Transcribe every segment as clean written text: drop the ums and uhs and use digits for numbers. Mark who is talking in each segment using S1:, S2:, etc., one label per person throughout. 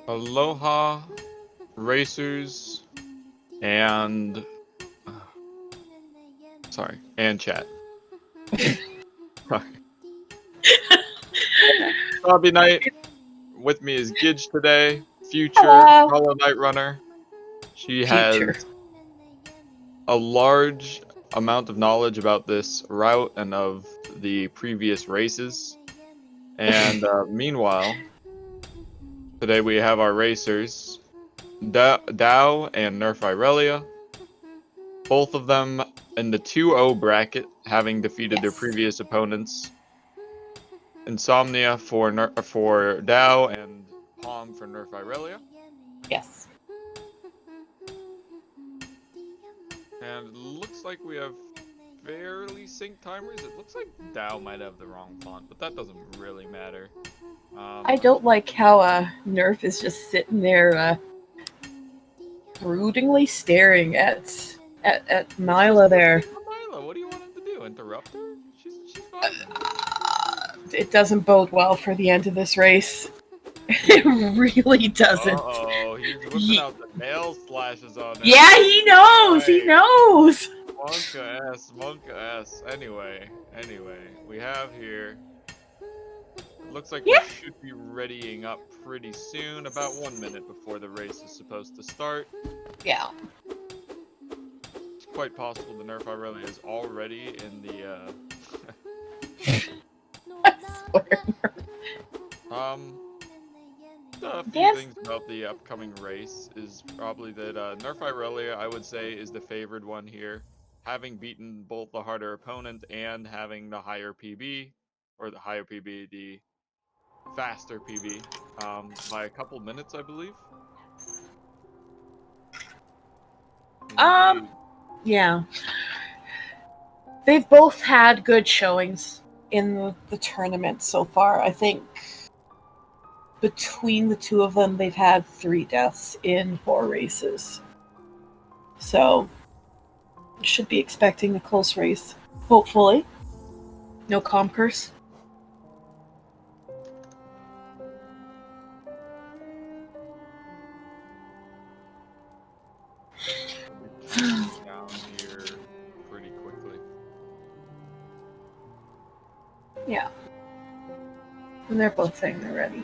S1: Aloha, racers, and sorry, and chat. Sorry. Hobby night. With me is Gidge today. Future
S2: Hello.
S1: Hollow Knight Runner. She
S2: Future.
S1: has a large amount of knowledge about this route and of the previous races. And meanwhile, today we have our racers, Dao and NerfIrelia. Both of them in the 2-0 bracket, having defeated their
S2: Yes.
S1: previous opponents. Insomnia for Dao and Palm for NerfIrelia.
S2: Yes.
S1: And it looks like we have fairly synced timers. It looks like Dao might have the wrong font, but that doesn't really matter.
S2: I don't like how Nerf is just sitting there broodingly staring at Mila there.
S1: Mila, what do you want him to do? Interrupt her? She's fine.
S2: It doesn't bode well for the end of this race. It really doesn't.
S1: Uh-oh, he's whipping out the nail slashes on her.
S2: Yeah, he knows. He knows.
S1: Monka S. Anyway, we have here. It looks like
S2: Yeah.
S1: we should be readying up pretty soon, about 1 minute before the race is supposed to start.
S2: Yeah.
S1: It's quite possible the NerfIrelia is already in the
S2: I swear.
S1: A few
S2: Yes.
S1: things about the upcoming race is probably that NerfIrelia, I would say, is the favored one here, having beaten both the harder opponent and having the higher PB, or the higher PB, the faster PB, by a couple minutes, I believe.
S2: Yeah. They've both had good showings in the tournament so far. I think between the two of them, they've had 3 deaths in 4 races. So, should be expecting a close race. Hopefully. No compers.
S1: Down here pretty quickly.
S2: Yeah. And they're both saying they're ready.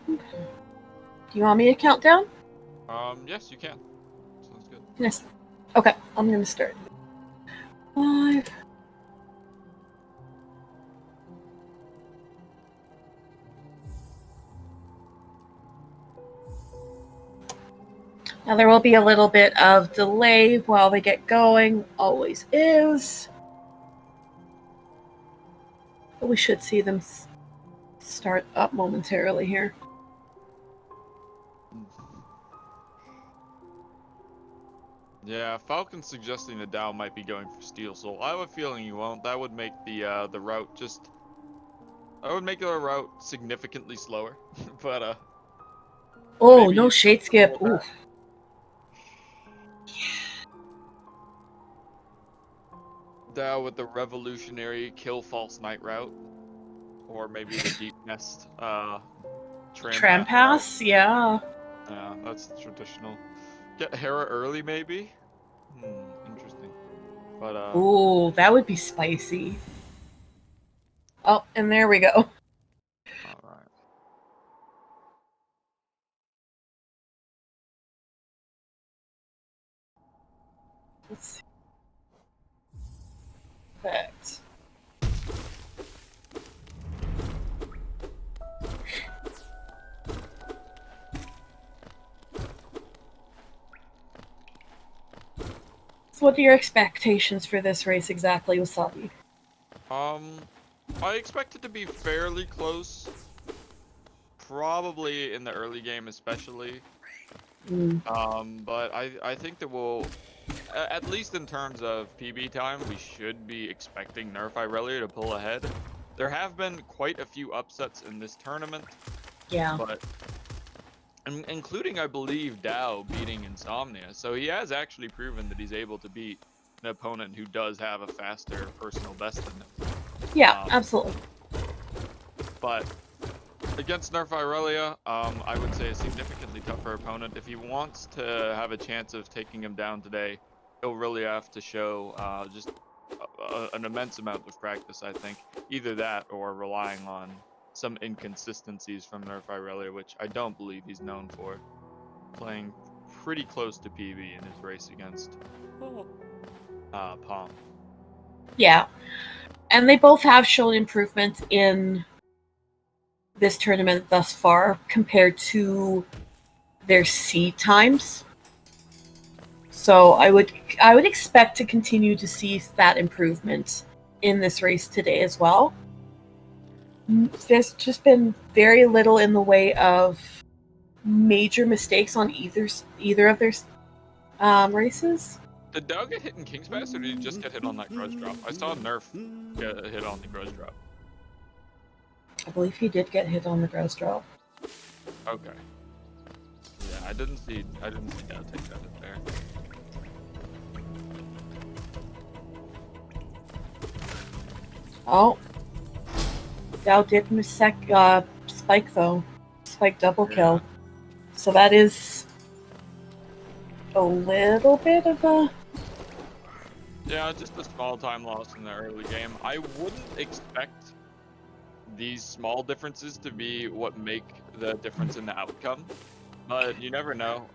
S2: Okay. Do you want me to count down?
S1: Yes, you can. Sounds good.
S2: Yes. Okay, I'm gonna start. 5. Now there will be a little bit of delay while they get going. Always is. But we should see them start up momentarily here.
S1: Yeah, Falcon's suggesting that Dao might be going for Steel Soul. I have a feeling he won't. That would make the route just... That would make the route significantly slower. But,
S2: Oh, no shade skip. Ooh.
S1: Dao with the revolutionary kill false knight route. Or maybe the deep nest,
S2: Tram pass? Yeah.
S1: Yeah, that's traditional. Get Hera early, maybe? Interesting. But,
S2: ooh, that would be spicy. Oh, and there we go.
S1: Alright.
S2: Let's see. Perfect. So what are your expectations for this race exactly, Wasabi?
S1: I expect it to be fairly close. Probably in the early game especially. But I think that we'll, at least in terms of PB time, we should be expecting NerfIrelia to pull ahead. There have been quite a few upsets in this tournament.
S2: Yeah.
S1: But including, I believe, Dao beating Insomnia. So he has actually proven that he's able to beat an opponent who does have a faster personal best than him.
S2: Yeah, absolutely.
S1: But against NerfIrelia, I would say a significantly tougher opponent. If he wants to have a chance of taking him down today, he'll really have to show just an immense amount of practice, I think. Either that or relying on some inconsistencies from NerfIrelia, which I don't believe he's known for. Playing pretty close to PB in his race against Palm.
S2: Yeah. And they both have shown improvements in this tournament thus far compared to their seed times. So I would expect to continue to see that improvement in this race today as well. There's just been very little in the way of major mistakes on either of their races.
S1: Did Dow get hit in King's Pass, or did he just get hit on that grudge drop? I saw Nerf get hit on the grudge drop.
S2: I believe he did get hit on the grouse drop.
S1: Okay. Yeah, I didn't see Dow take that hit there.
S2: Oh, Dow did miss Spike though. Spike double kill. So that is a little bit of a...
S1: Yeah, just a small time loss in the early game. I wouldn't expect these small differences to be what make the difference in the outcome. But you never know.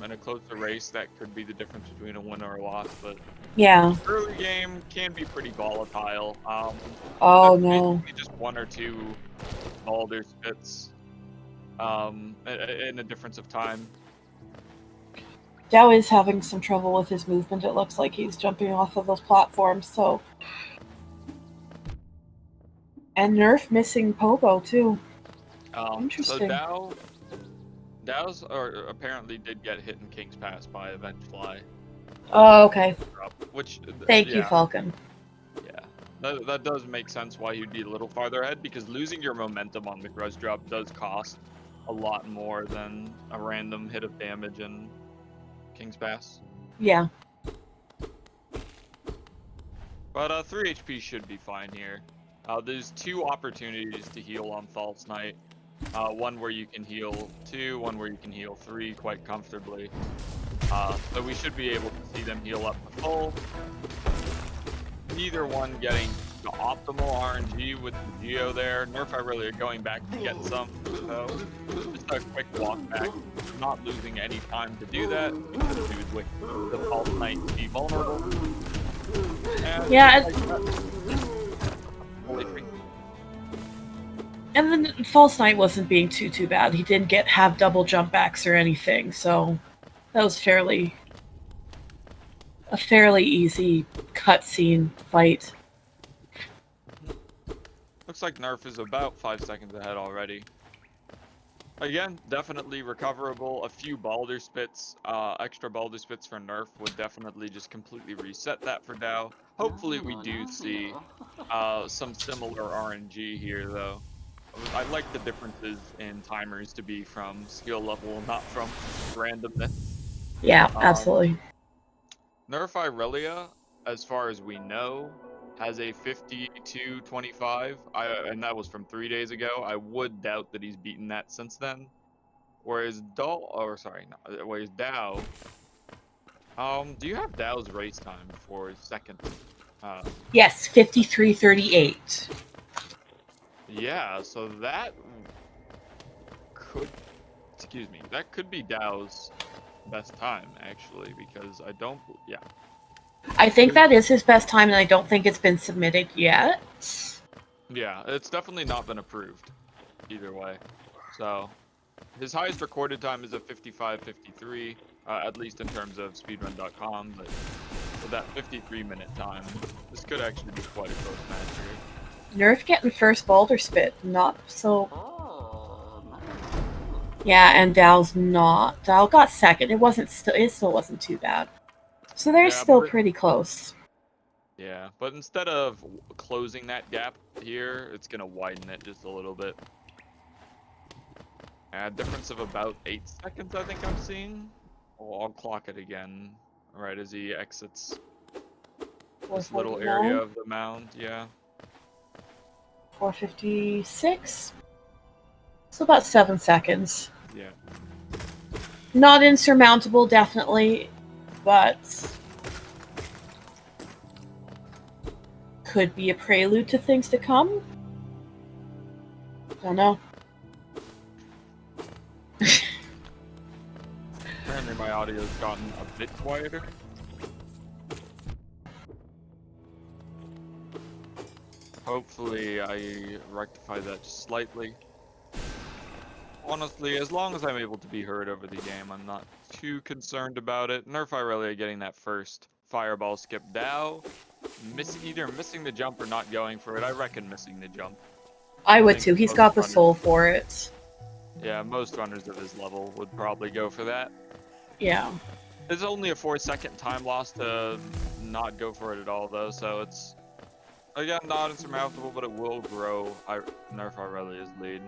S1: In a closer race, that could be the difference between a win or a loss. But
S2: Yeah.
S1: early game can be pretty volatile.
S2: Oh
S1: That's
S2: no.
S1: basically just one or two boulder spits in a difference of time.
S2: Dow is having some trouble with his movement. It looks like he's jumping off of those platforms, so... And Nerf missing Pogo, too. Interesting.
S1: So Dow's apparently did get hit in King's Pass by Avengefly.
S2: Oh, okay.
S1: Which,
S2: Thank you, Falcon.
S1: Yeah, that does make sense why he'd be a little farther ahead, because losing your momentum on the grudge drop does cost a lot more than a random hit of damage in King's Pass.
S2: Yeah.
S1: But 3 HP should be fine here. There's 2 opportunities to heal on False Knight. One where you can heal 2, one where you can heal 3 quite comfortably. So we should be able to see them heal up to full. Neither one getting the optimal RNG with the Geo there. NerfIrelia going back to get some. So just a quick walk back. Not losing any time to do that. Because dude with the False Knight be vulnerable. And
S2: yeah. And then False Knight wasn't being too bad. He didn't have double jump backs or anything, so that was a fairly easy cutscene fight.
S1: Looks like Nerf is about 5 seconds ahead already. Again, definitely recoverable. A few Balder spits, extra Balder spits for Nerf would definitely just completely reset that for Dow. Hopefully we do see some similar RNG here, though. I like the differences in timers to be from skill level, not from randomness.
S2: Yeah, absolutely.
S1: NerfIrelia, as far as we know, has a 52-25, and that was from 3 days ago. I would doubt that he's beaten that since then. Whereas Dow, do you have Dow's race time for second?
S2: Yes, 53:38.
S1: Yeah, so that could be Dow's best time, actually, because
S2: I think that is his best time, and I don't think it's been submitted yet.
S1: Yeah, it's definitely not been approved, either way. So, his highest recorded time is a 55:53, at least in terms of speedrun.com, but with that 53-minute time, this could actually be quite a close match here.
S2: Nerf getting first boulder spit, not so... Yeah, and Dow's not. Dow got second. It still wasn't too bad. So they're still pretty close.
S1: Yeah, but instead of closing that gap here, it's going to widen it just a little bit. A difference of about 8 seconds, I think I'm seeing. I'll clock it again right as he exits this little area of the mound, yeah.
S2: 4:56. So about 7 seconds.
S1: Yeah.
S2: Not insurmountable, definitely, but could be a prelude to things to come. Don't know.
S1: Apparently my audio's gotten a bit quieter. Hopefully I rectify that just slightly. Honestly, as long as I'm able to be heard over the game, I'm not too concerned about it. NerfIrelia getting that first fireball skip. Dao, either missing the jump or not going for it. I reckon missing the jump.
S2: I would
S1: think
S2: too. He's
S1: most
S2: got the
S1: runners-
S2: soul for it.
S1: Yeah, most runners of his level would probably go for that.
S2: Yeah.
S1: It's only a 4-second time loss to not go for it at all, though, so it's, again, not insurmountable, but it will grow NerfIrelia's lead.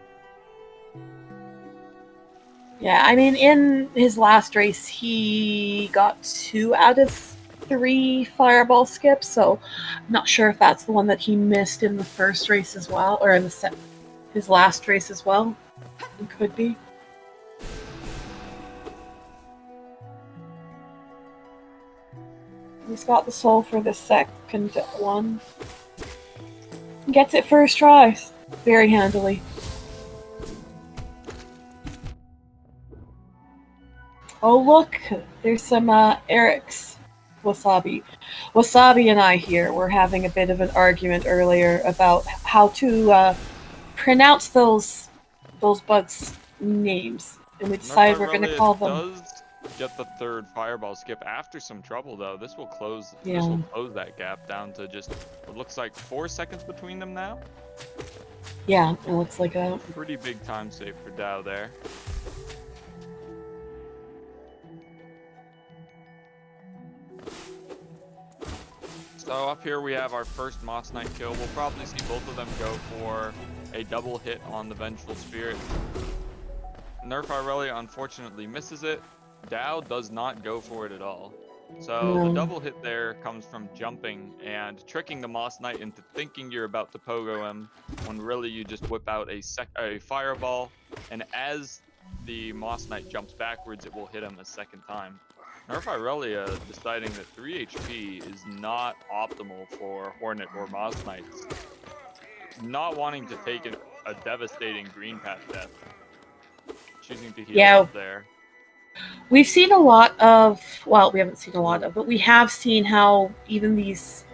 S2: Yeah, I mean, in his last race, he got 2 out of 3 fireball skips, so I'm not sure if that's the one that he missed in the first race as well, or in his last race as well. It could be. He's got the soul for the second one. Gets it first try, very handily. Oh look, there's some Eric's Wasabi. Wasabi and I here were having a bit of an argument earlier about how to pronounce those bugs' names, and we decided we're going to call them.
S1: Does get the third fireball skip after some trouble, though. This will close.
S2: Yeah.
S1: This will close that gap down to just what looks like 4 seconds between them now.
S2: Yeah, it looks like a
S1: pretty big time save for Dao there. So up here we have our first Moss Knight kill. We'll probably see both of them go for a double hit on the Vengeful Spirit. NerfIrelia unfortunately misses it. Dao does not go for it at all. So the double hit there comes from jumping and tricking the Moss Knight into thinking you're about to pogo him, when really you just whip out a fireball, and as the Moss Knight jumps backwards, it will hit him a second time. NerfIrelia deciding that 3 HP is not optimal for Hornet or Moss Knights. Not wanting to take a devastating green path death. Choosing to heal up there.
S2: We've seen a lot of, well, we haven't seen a lot of, but we have seen how even these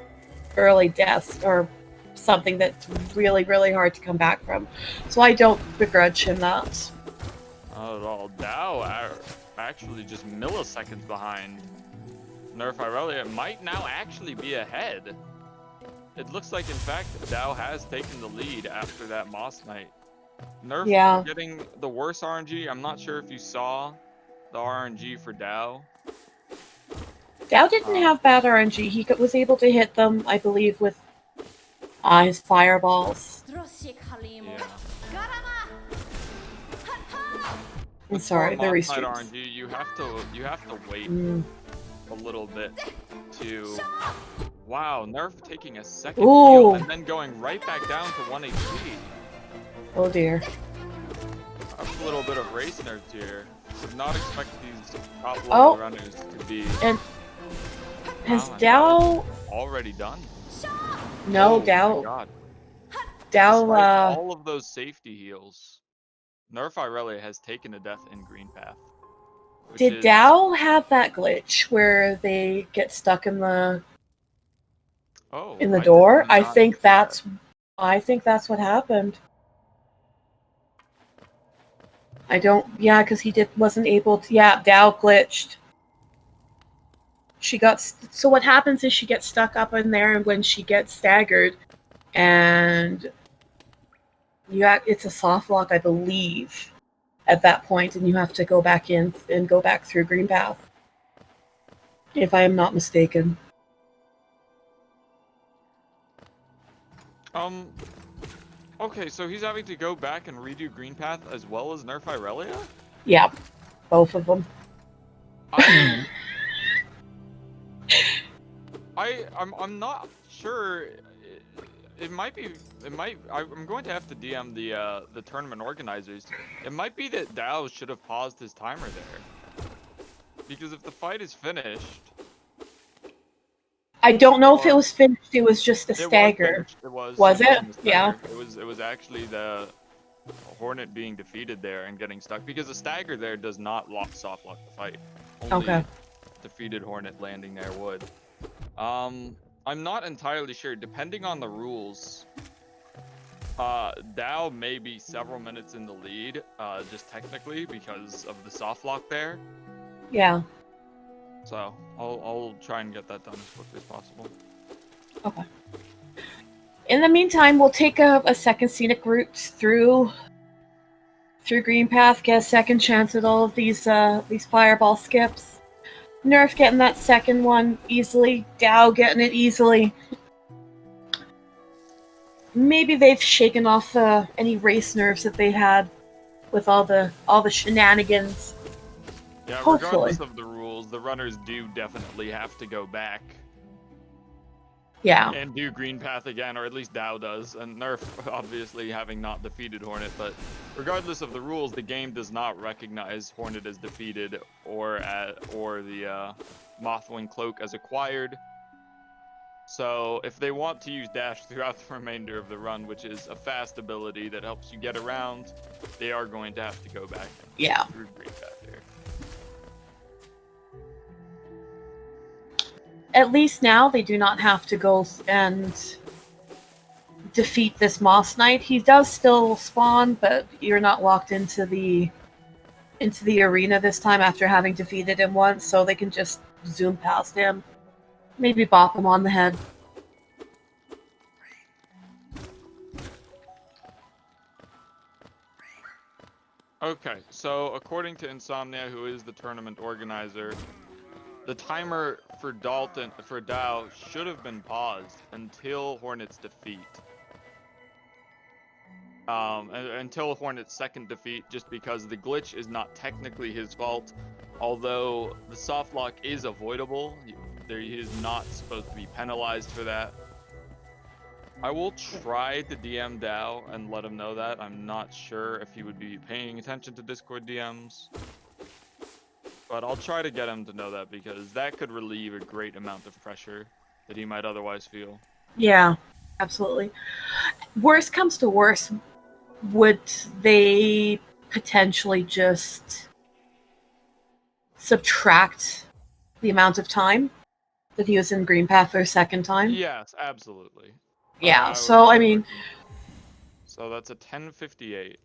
S2: early deaths are something that's really, really hard to come back from. So I don't begrudge him that.
S1: Not at all. Dao actually just milliseconds behind NerfIrelia. It might now actually be ahead. It looks like, in fact, Dao has taken the lead after that Moss Knight. Nerf getting the worst RNG. I'm not sure if you saw the RNG for Dao.
S2: Dao didn't have bad RNG. He was able to hit them, I believe, with his fireballs.
S1: Yeah.
S2: I'm sorry, the restreams.
S1: RNG, you have to wait a little bit to. Wow, Nerf taking a second heal and then going right back down to 1 HP.
S2: Oh dear.
S1: That's a little bit of race nerfs here. Would not expect these top level runners to be.
S2: And has Dao
S1: already done?
S2: No, Dao.
S1: God.
S2: Dao.
S1: All of those safety heals, NerfIrelia has taken a death in green path.
S2: Did Dao have that glitch where they get stuck in the door? I think that's what happened. I don't. Yeah, because he wasn't able to. Yeah, Dao glitched. She got. So what happens is she gets stuck up in there, and when she gets staggered, and it's a soft lock, I believe, at that point, and you have to go back in and go back through green path, if I am not mistaken.
S1: Okay, so he's having to go back and redo green path as well as NerfIrelia?
S2: Yeah, both of them.
S1: I'm not sure it might be. It might. I'm going to have to DM the tournament organizers. It might be that Dao should have paused his timer there, because if the fight is finished,
S2: I don't know if it
S1: or
S2: was finished. It was just a
S1: it was
S2: stagger.
S1: finished. It was.
S2: Was
S1: He
S2: it?
S1: won the
S2: Yeah.
S1: stagger. It was actually the Hornet being defeated there and getting stuck, because a stagger there does not soft lock the fight. Only
S2: Okay.
S1: defeated Hornet landing there would. I'm not entirely sure. Depending on the rules, Dao may be several minutes in the lead, just technically because of the soft lock there.
S2: Yeah.
S1: So I'll try and get that done as quickly as possible.
S2: Okay. In the meantime, we'll take a second scenic route through Green Path, get a second chance at all of these fireball skips. Nerf getting that second one easily. Dao getting it easily. Maybe they've shaken off any race nerves that they had with all the shenanigans.
S1: Yeah,
S2: Hopefully.
S1: regardless of the rules, the runners do definitely have to go back.
S2: Yeah.
S1: And do Green Path again, or at least Dao does. And Nerf, obviously, having not defeated Hornet, but regardless of the rules, the game does not recognize Hornet as defeated or the Mothwing Cloak as acquired. So if they want to use Dash throughout the remainder of the run, which is a fast ability that helps you get around, they are going to have to go back through Green Path here.
S2: At least now they do not have to go and defeat this Moss Knight. He does still spawn, but you're not locked into the arena this time after having defeated him once, so they can just zoom past him. Maybe bop him on the head.
S1: Okay, so according to Insomnia, who is the tournament organizer, the timer for Dao should have been paused until Hornet's defeat. Until Hornet's second defeat, just because the glitch is not technically his fault, although the soft lock is avoidable. He is not supposed to be penalized for that. I will try to DM Dao and let him know that. I'm not sure if he would be paying attention to Discord DMs. But I'll try to get him to know that, because that could relieve a great amount of pressure that he might otherwise feel.
S2: Yeah, absolutely. Worst comes to worst, would they potentially just subtract the amount of time that he was in Green Path for a second time?
S1: Yes, absolutely.
S2: Yeah, so I mean...
S1: So that's a 10:58.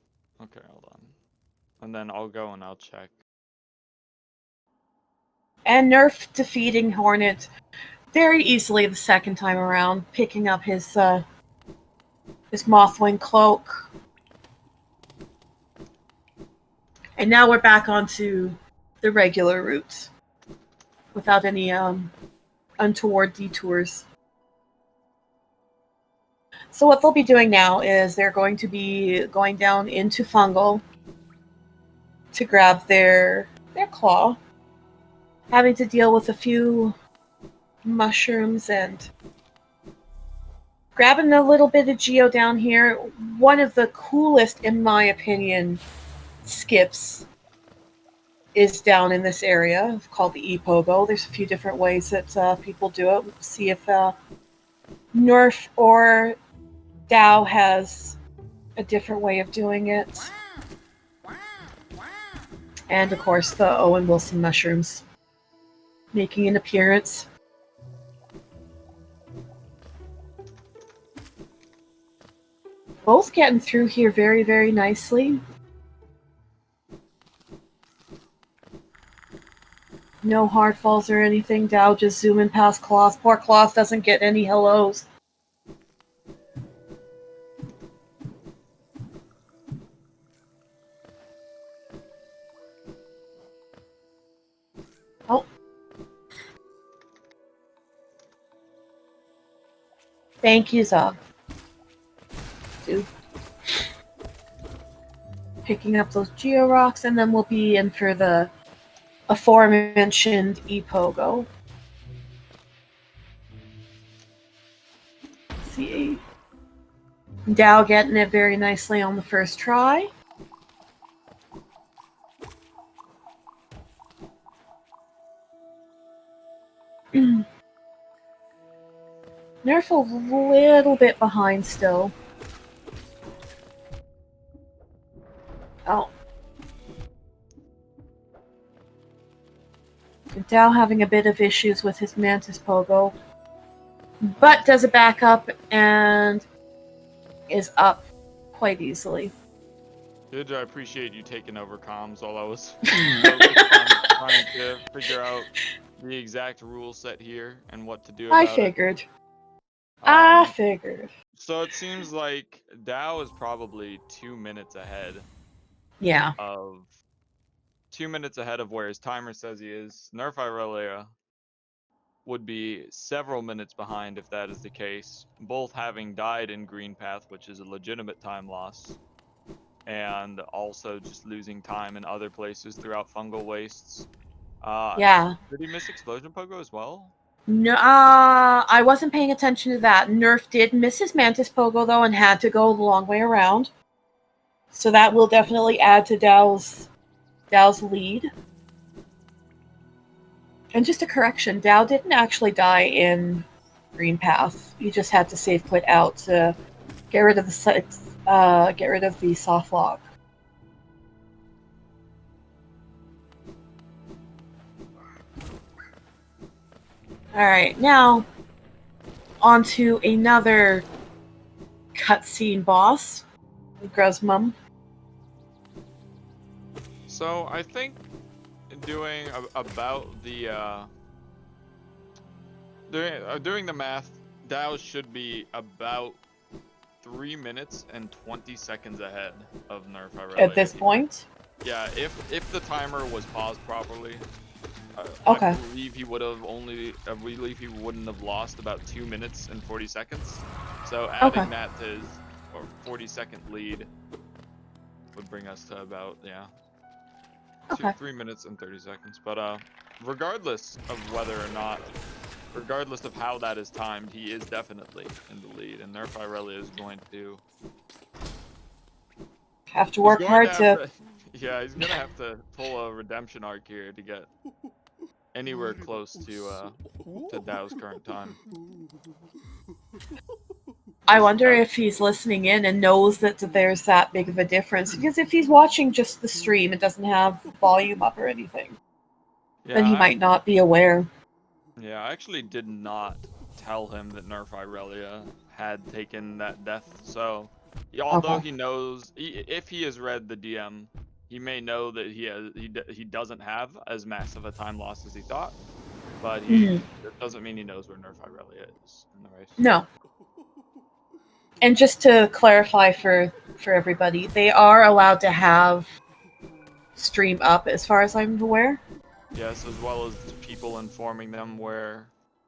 S1: Okay, hold on. And then I'll go and I'll check.
S2: And Nerf defeating Hornet very easily the second time around, picking up his Mothwing Cloak. And now we're back onto the regular route without any untoward detours. So what they'll be doing now is they're going to be going down into Fungal to grab their claw, having to deal with a few mushrooms and grabbing a little bit of Geo down here. One of the coolest, in my opinion, skips is down in this area called the E-Pogo. There's a few different ways that people do it. We'll see if Nerf or Dao has a different way of doing it. And of course the Owen Wilson mushrooms making an appearance. Both getting through here very, very nicely. No hard falls or anything. Dao just zooming past Cloth. Poor Cloth doesn't get any hellos. Oh. Thank you, Zog. Dude. Picking up those Geo Rocks, and then we'll be in for the aforementioned E-Pogo. Let's see. Dao getting it very nicely on the first try. Nerf a little bit behind still. Oh. Dao having a bit of issues with his Mantis Pogo. But does a backup and is up quite easily.
S1: Good, I appreciate you taking over comms while I was focused on trying to figure out the exact rule set here and what to do about
S2: I figured.
S1: it.
S2: I figured.
S1: So it seems like Dao is probably 2 minutes ahead.
S2: Yeah.
S1: 2 minutes ahead of where his timer says he is. NerfIrelia would be several minutes behind if that is the case, both having died in Green Path, which is a legitimate time loss, and also just losing time in other places throughout Fungal Wastes.
S2: Yeah.
S1: Did he miss Explosion Pogo as well?
S2: No, I wasn't paying attention to that. Nerf did miss his Mantis Pogo, though, and had to go the long way around. So that will definitely add to Dao's lead. And just a correction, Dao didn't actually die in Green Path. You just had to save quit out to get rid of the soft lock. Alright, now on to another cutscene boss, Gruzmum.
S1: So I think doing about the doing the math, Dao should be about 3 minutes and 20 seconds ahead of NerfIrelia.
S2: At this point?
S1: Yeah, if the timer was paused properly,
S2: Okay.
S1: I believe he wouldn't have lost about 2 minutes and 40 seconds. So adding that to his 40-second lead would bring us to about 3 minutes and 30 seconds. But regardless of how that is timed, he is definitely in the lead, and NerfIrelia is going to
S2: have to work hard to.
S1: Yeah, he's gonna have to pull a redemption arc here to get anywhere close to Dao's current time.
S2: I wonder if he's listening in and knows that there's that big of a difference. Because if he's watching just the stream, it doesn't have volume up or anything, then he might not be aware.
S1: Yeah, I actually did not tell him that NerfIrelia had taken that death, so although he knows, if he has read the DM, he may know that he doesn't have as massive a time loss as he thought, but it doesn't mean he knows where NerfIrelia is in the race.
S2: No. And just to clarify for everybody, they are allowed to have stream up as far as I'm aware.
S1: Yes, as well as people informing them where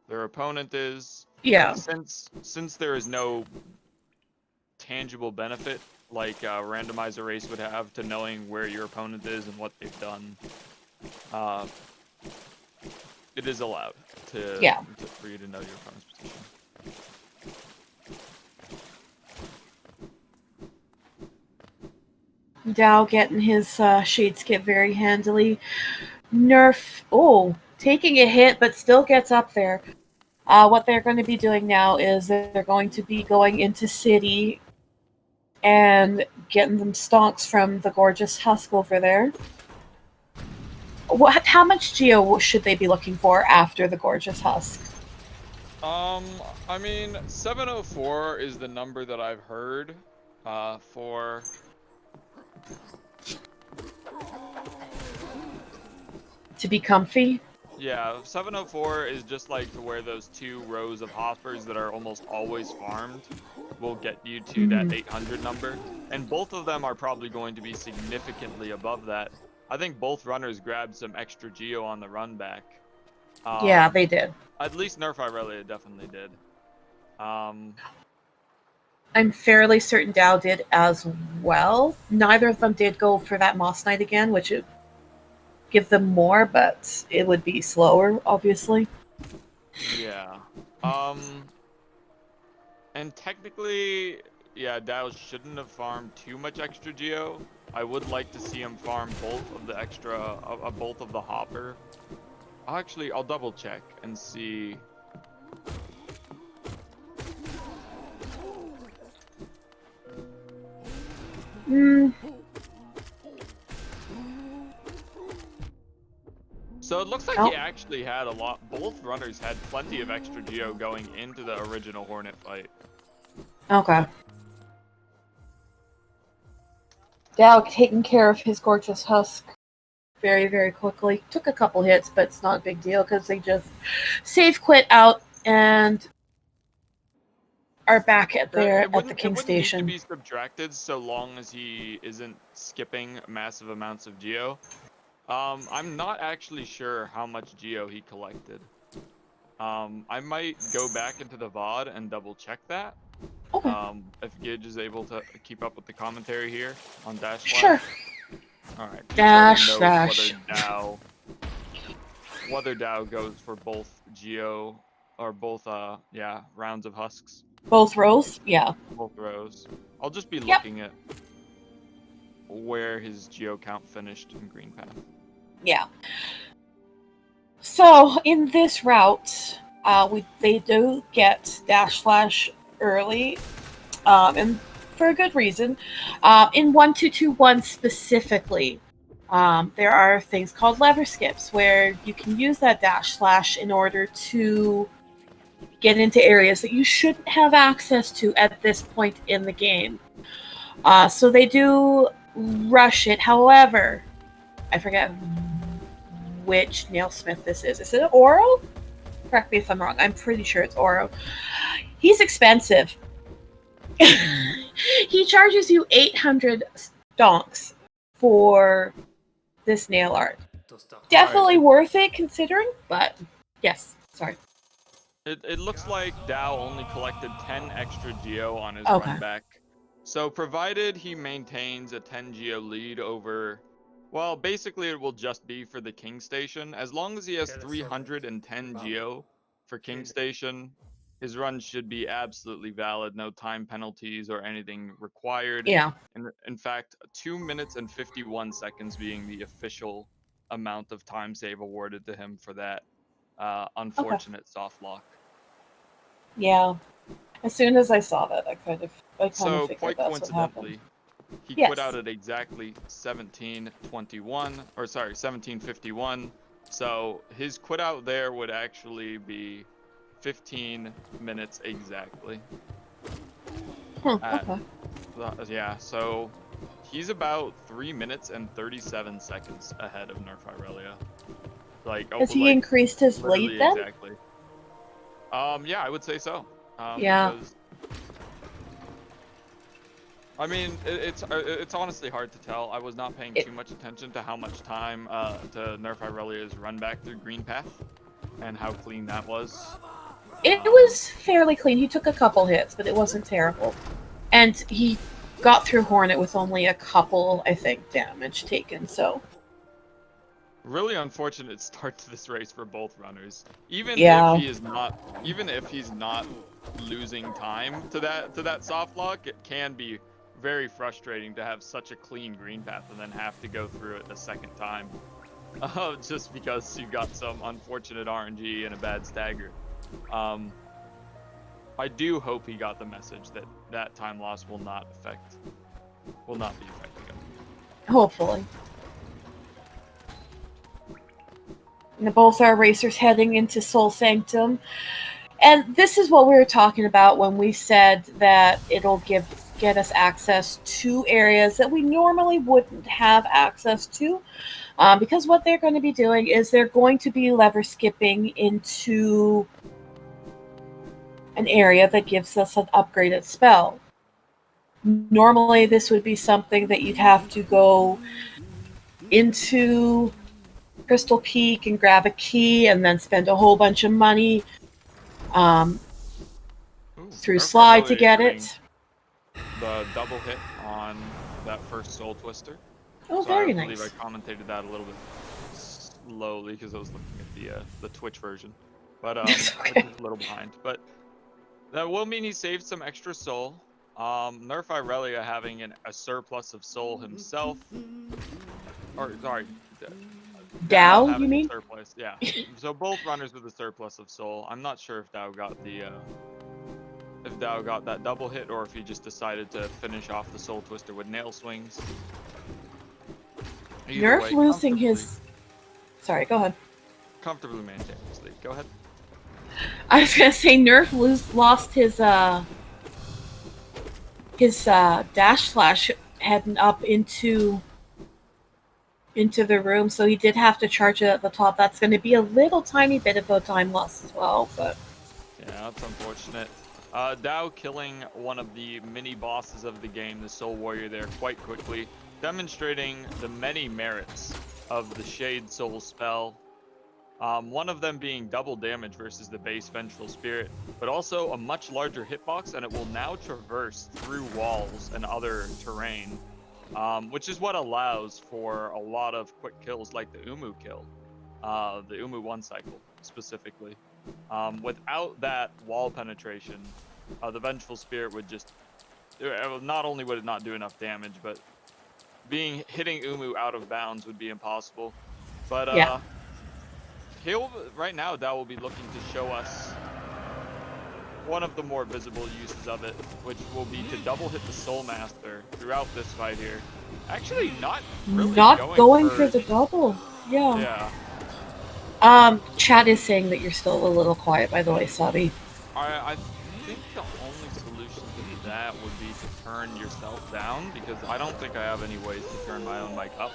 S1: their opponent is.
S2: Yeah.
S1: Since there is no tangible benefit like a randomizer race would have to knowing where your opponent is and what they've done, it is allowed for you to know your opponent's position.
S2: Dao getting his shade skip very handily. Nerf, taking a hit, but still gets up there. What they're going to be doing now is they're going to be going into City and getting them stonks from the gorgeous Husk over there. How much Geo should they be looking for after the gorgeous Husk?
S1: I mean, 704 is the number that I've heard for
S2: to be comfy.
S1: Yeah, 704 is just like to where those 2 rows of hoppers that are almost always farmed will get you to that 800 number, and both of them are probably going to be significantly above that. I think both runners grabbed some extra Geo on the run back.
S2: Yeah, they did.
S1: At least NerfIrelia definitely did.
S2: I'm fairly certain Dao did as well. Neither of them did go for that Moss Knight again, which would give them more, but it would be slower, obviously.
S1: Yeah. And technically, yeah, Dao shouldn't have farmed too much extra geo. I would like to see him farm both of the extra, both of the hopper. I'll double check and see.
S2: Hmm.
S1: So it looks like
S2: Oh.
S1: he actually had a lot. Both runners had plenty of extra geo going into the original Hornet fight.
S2: Okay. Dow taking care of his gorgeous husk very, very quickly. Took a couple hits, but it's not a big deal because they just save quit out and are back at
S1: It
S2: the
S1: wouldn't. It
S2: King
S1: wouldn't need to
S2: Station.
S1: be subtracted so long as he isn't skipping massive amounts of geo. I'm not actually sure how much geo he collected. I might go back into the VOD and double check that.
S2: Okay.
S1: If Gidge is able to keep up with the commentary here on Dash
S2: Sure.
S1: Slash. All right. Just so we
S2: Dash
S1: know
S2: slash.
S1: whether Dow goes for both geo or both yeah, rounds of husks.
S2: Both rows? Yeah.
S1: Both rows. I'll just be
S2: Yep.
S1: looking at where his geo count finished in Green Path.
S2: Yeah. So in this route, they do get dash slash early, and for a good reason. In 1221 specifically, there are things called lever skips where you can use that dash slash in order to get into areas that you shouldn't have access to at this point in the game. So they do rush it. However, I forget which nailsmith this is. Is it Oro? Correct me if I'm wrong. I'm pretty sure it's Oro. He's expensive. He charges you 800 donks for this nail art. Definitely worth it considering, but yes, sorry.
S1: It looks like Dow only collected 10 extra geo on his
S2: Okay.
S1: run back. So provided he maintains a 10 geo lead over, well, basically it will just be for the King Station. As long as he has 310 geo for King Station, his run should be absolutely valid. No time penalties or anything required.
S2: Yeah.
S1: In fact, 2 minutes and 51 seconds being the official amount of time save awarded to him for that unfortunate soft lock.
S2: Yeah. As soon as I saw that, I kind of
S1: So
S2: figured
S1: quite
S2: that's what happened.
S1: coincidentally, he quit out
S2: Yes.
S1: at exactly 17:21, or sorry, 17:51. So his quit out there would actually be 15 minutes exactly.
S2: Okay.
S1: Yeah, so he's about 3 minutes and 37 seconds ahead of NerfIrelia.
S2: Has he increased his lead
S1: literally
S2: then?
S1: exactly. Yeah, I would say so.
S2: Yeah.
S1: Because I mean, it's honestly hard to tell. I was not paying too much attention to how much time to NerfIrelia's run back through Green Path and how clean that was.
S2: It was fairly clean. He took a couple hits, but it wasn't terrible. And he got through Hornet with only a couple, I think, damage taken, so.
S1: Really unfortunate start to this race for both runners. Even
S2: Yeah.
S1: if he's not losing time to that soft lock, it can be very frustrating to have such a clean green path and then have to go through it a second time. Just because you got some unfortunate RNG and a bad stagger. I do hope he got the message that that time loss will not be affecting him.
S2: Hopefully. And both our racers heading into Soul Sanctum. And this is what we were talking about when we said that it'll get us access to areas that we normally wouldn't have access to. Because what they're going to be doing is they're going to be lever skipping into an area that gives us an upgraded spell. Normally, this would be something that you'd have to go into Crystal Peak and grab a key and then spend a whole bunch of money through Slide to get it.
S1: The double hit on that first Soul Twister.
S2: Oh,
S1: so
S2: very
S1: I believe
S2: nice.
S1: I commentated that a little bit slowly because I was looking at the Twitch version, but
S2: Okay.
S1: which is a little behind. But that will mean he saved some extra soul. NerfIrelia having a surplus of soul himself, or sorry, Dao
S2: Dao, you
S1: having a
S2: mean?
S1: surplus. Yeah. So both runners with a surplus of soul. I'm not sure if Dao got the if Dao got that double hit or if he just decided to finish off the soul twister with nail swings. Either
S2: Nerf
S1: way,
S2: losing his. Sorry, go ahead.
S1: comfortably maintained his lead. Go ahead.
S2: I was gonna say Nerf lost his dash slash heading up into the room, so he did have to charge it at the top. That's going to be a little tiny bit of a time loss as well, but
S1: Yeah, that's unfortunate. Dao killing one of the mini bosses of the game, the Soul Warrior, there quite quickly, demonstrating the many merits of the Shade Soul spell. One of them being double damage versus the base Vengeful Spirit, but also a much larger hitbox, and it will now traverse through walls and other terrain, which is what allows for a lot of quick kills like the Umu kill, the Umu 1 cycle specifically. Without that wall penetration, the Vengeful Spirit would just, not only would it not do enough damage, but hitting Umu out of bounds would be impossible. But
S2: yeah.
S1: right now, Dao will be looking to show us one of the more visible uses of it, which will be to double hit the Soul Master throughout this fight here. Actually, not really
S2: Not going for
S1: for
S2: the double. Yeah.
S1: yeah.
S2: Chat is saying that you're still a little quiet, by the way, Sabi.
S1: I think the only solution to that would be to turn yourself down, because I don't think I have any ways to turn my own mic up.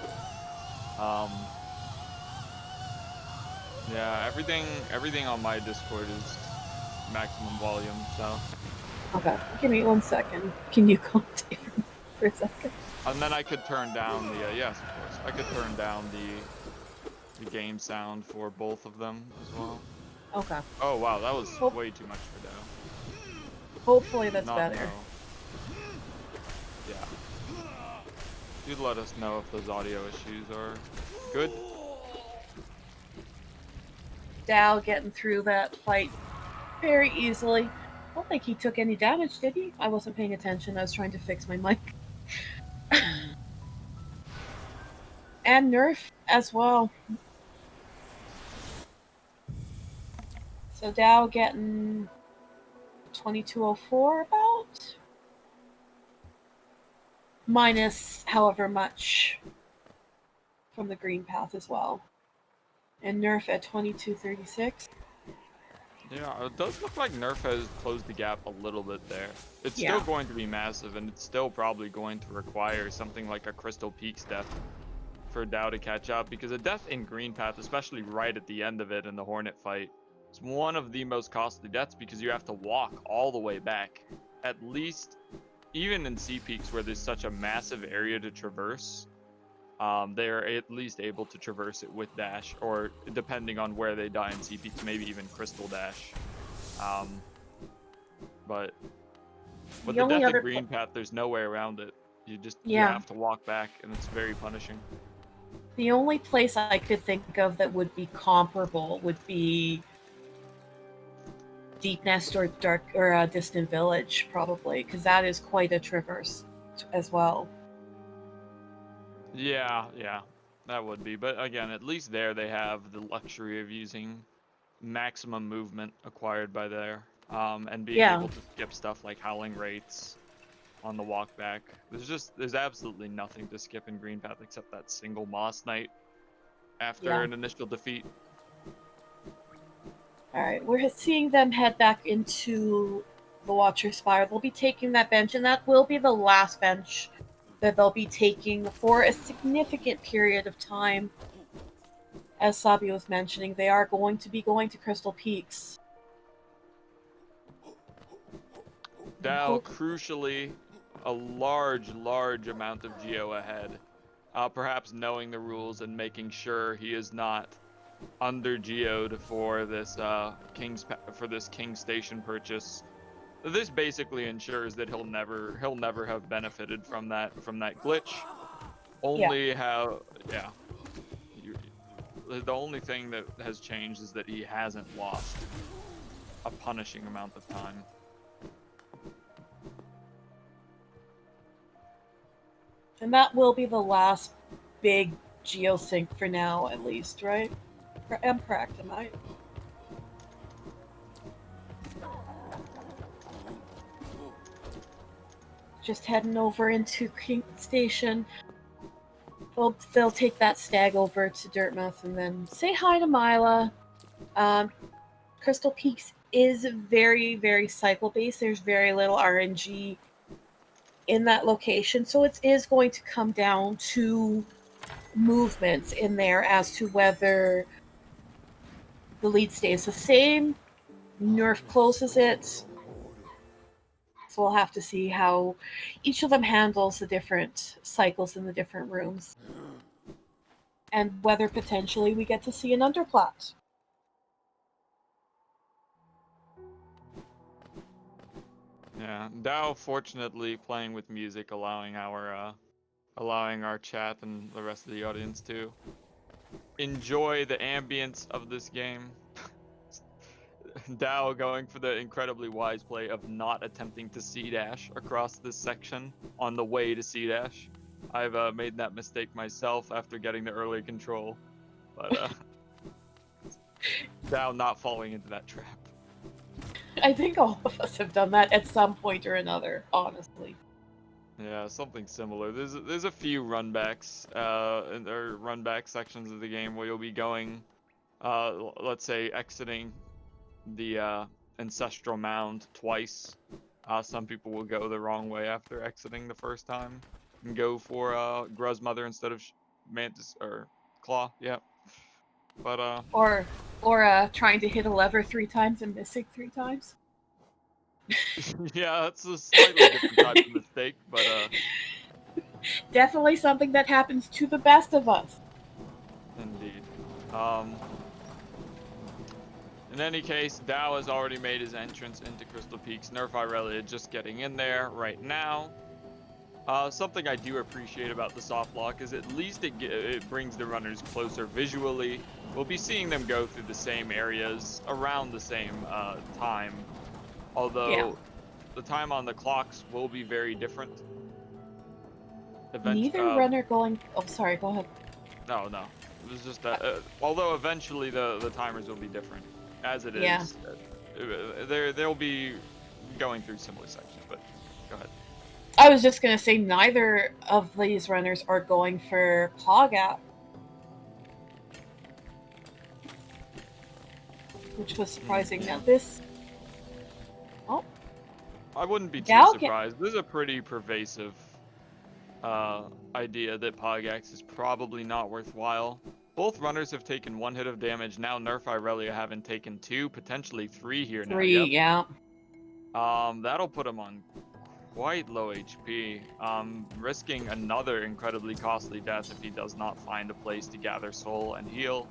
S1: Yeah, everything on my Discord is maximum volume, so.
S2: Okay, give me 1 second. Can you commentate for a second?
S1: And then I could turn down the yes, of course. I could turn down the game sound for both of them as well.
S2: Okay.
S1: Oh wow, that was way too much for Dao.
S2: Hopefully that's
S1: Not
S2: better.
S1: no. Yeah. You'd let us know if those audio issues are good.
S2: Dao getting through that fight very easily. I don't think he took any damage, did he? I wasn't paying attention. I was trying to fix my mic. And Nerf as well. So Dao getting 2204 about. Minus however much from the green path as well. And Nerf at 2236.
S1: Yeah, it does look like Nerf has closed the gap a little bit there. It's still
S2: Yeah.
S1: going to be massive, and it's still probably going to require something like a Crystal Peaks death for Dao to catch up, because a death in green path, especially right at the end of it in the Hornet fight, is one of the most costly deaths, because you have to walk all the way back. At least, even in C Peaks where there's such a massive area to traverse, they're at least able to traverse it with dash, or depending on where they die in C Peaks, maybe even crystal dash. But with
S2: The
S1: the
S2: only
S1: death in
S2: other
S1: green path, there's no way around it. You
S2: yeah.
S1: have to walk back, and it's very punishing.
S2: The only place I could think of that would be comparable would be Deep Nest or Dark or Distant Village, probably, because that is quite a traverse as well.
S1: Yeah, that would be. But again, at least there they have the luxury of using maximum movement acquired by there, and being
S2: Yeah.
S1: able to skip stuff like Howling Rates on the walk back. There's absolutely nothing to skip in Green Path except that single Moss Knight after
S2: Yeah.
S1: an initial defeat.
S2: All right, we're seeing them head back into the Watcher Spire. They'll be taking that bench, and that will be the last bench that they'll be taking for a significant period of time. As Sabi was mentioning, they are going to be going to Crystal Peaks.
S1: Now, crucially, a large amount of Geo ahead. Perhaps knowing the rules and making sure he is not under Geo'd for this King Station purchase. This basically ensures that he'll never have benefited from that glitch. Only how the only thing that has changed is that he hasn't lost a punishing amount of time.
S2: And that will be the last big geosync for now, at least, right? And Practimite. Just heading over into King Station. They'll take that stag over to Dirtmouth and then say hi to Mila. Crystal Peaks is very, very cycle based. There's very little RNG in that location, so it is going to come down to movements in there as to whether the lead stays the same, Nerf closes it. So we'll have to see how each of them handles the different cycles in the different rooms. And whether potentially we get to see an underplot.
S1: Yeah, Dao fortunately playing with music, allowing our chat and the rest of the audience to enjoy the ambience of this game. Dao going for the incredibly wise play of not attempting to C-dash across this section on the way to C-dash. I've made that mistake myself after getting the early control, but Dao not falling into that trap.
S2: I think all of us have done that at some point or another, honestly.
S1: Yeah, something similar. There's a few runbacks, or runback sections of the game where you'll be going, let's say exiting the ancestral mound twice. Some people will go the wrong way after exiting the first time and go for Gruz Mother instead of Mantis or Claw. Yeah, but
S2: Or trying to hit a lever 3 times and missing 3 times.
S1: yeah, that's a slightly different type of mistake, but
S2: Definitely something that happens to the best of us.
S1: indeed. In any case, Dao has already made his entrance into Crystal Peaks. NerfIrelia just getting in there right now. Something I do appreciate about the soft lock is at least it brings the runners closer visually. We'll be seeing them go through the same areas around the same time, although the time on the clocks will be very different.
S2: Neither runner going... Oh, sorry, go ahead.
S1: No. It was just that, although eventually the timers will be different, as it
S2: Yeah.
S1: is. They'll be going through similar sections, but go ahead.
S2: I was just going to say neither of these runners are going for Pogap. Which was surprising. Now this... Oh.
S1: I wouldn't be too surprised. This is a pretty pervasive idea that Pogax is probably not worthwhile. Both runners have taken 1 hit of damage. Now NerfIrelia haven't taken 2, potentially 3 here now.
S2: 3,
S1: yep.
S2: Yeah.
S1: That'll put him on quite low HP, risking another incredibly costly death if he does not find a place to gather soul and heal,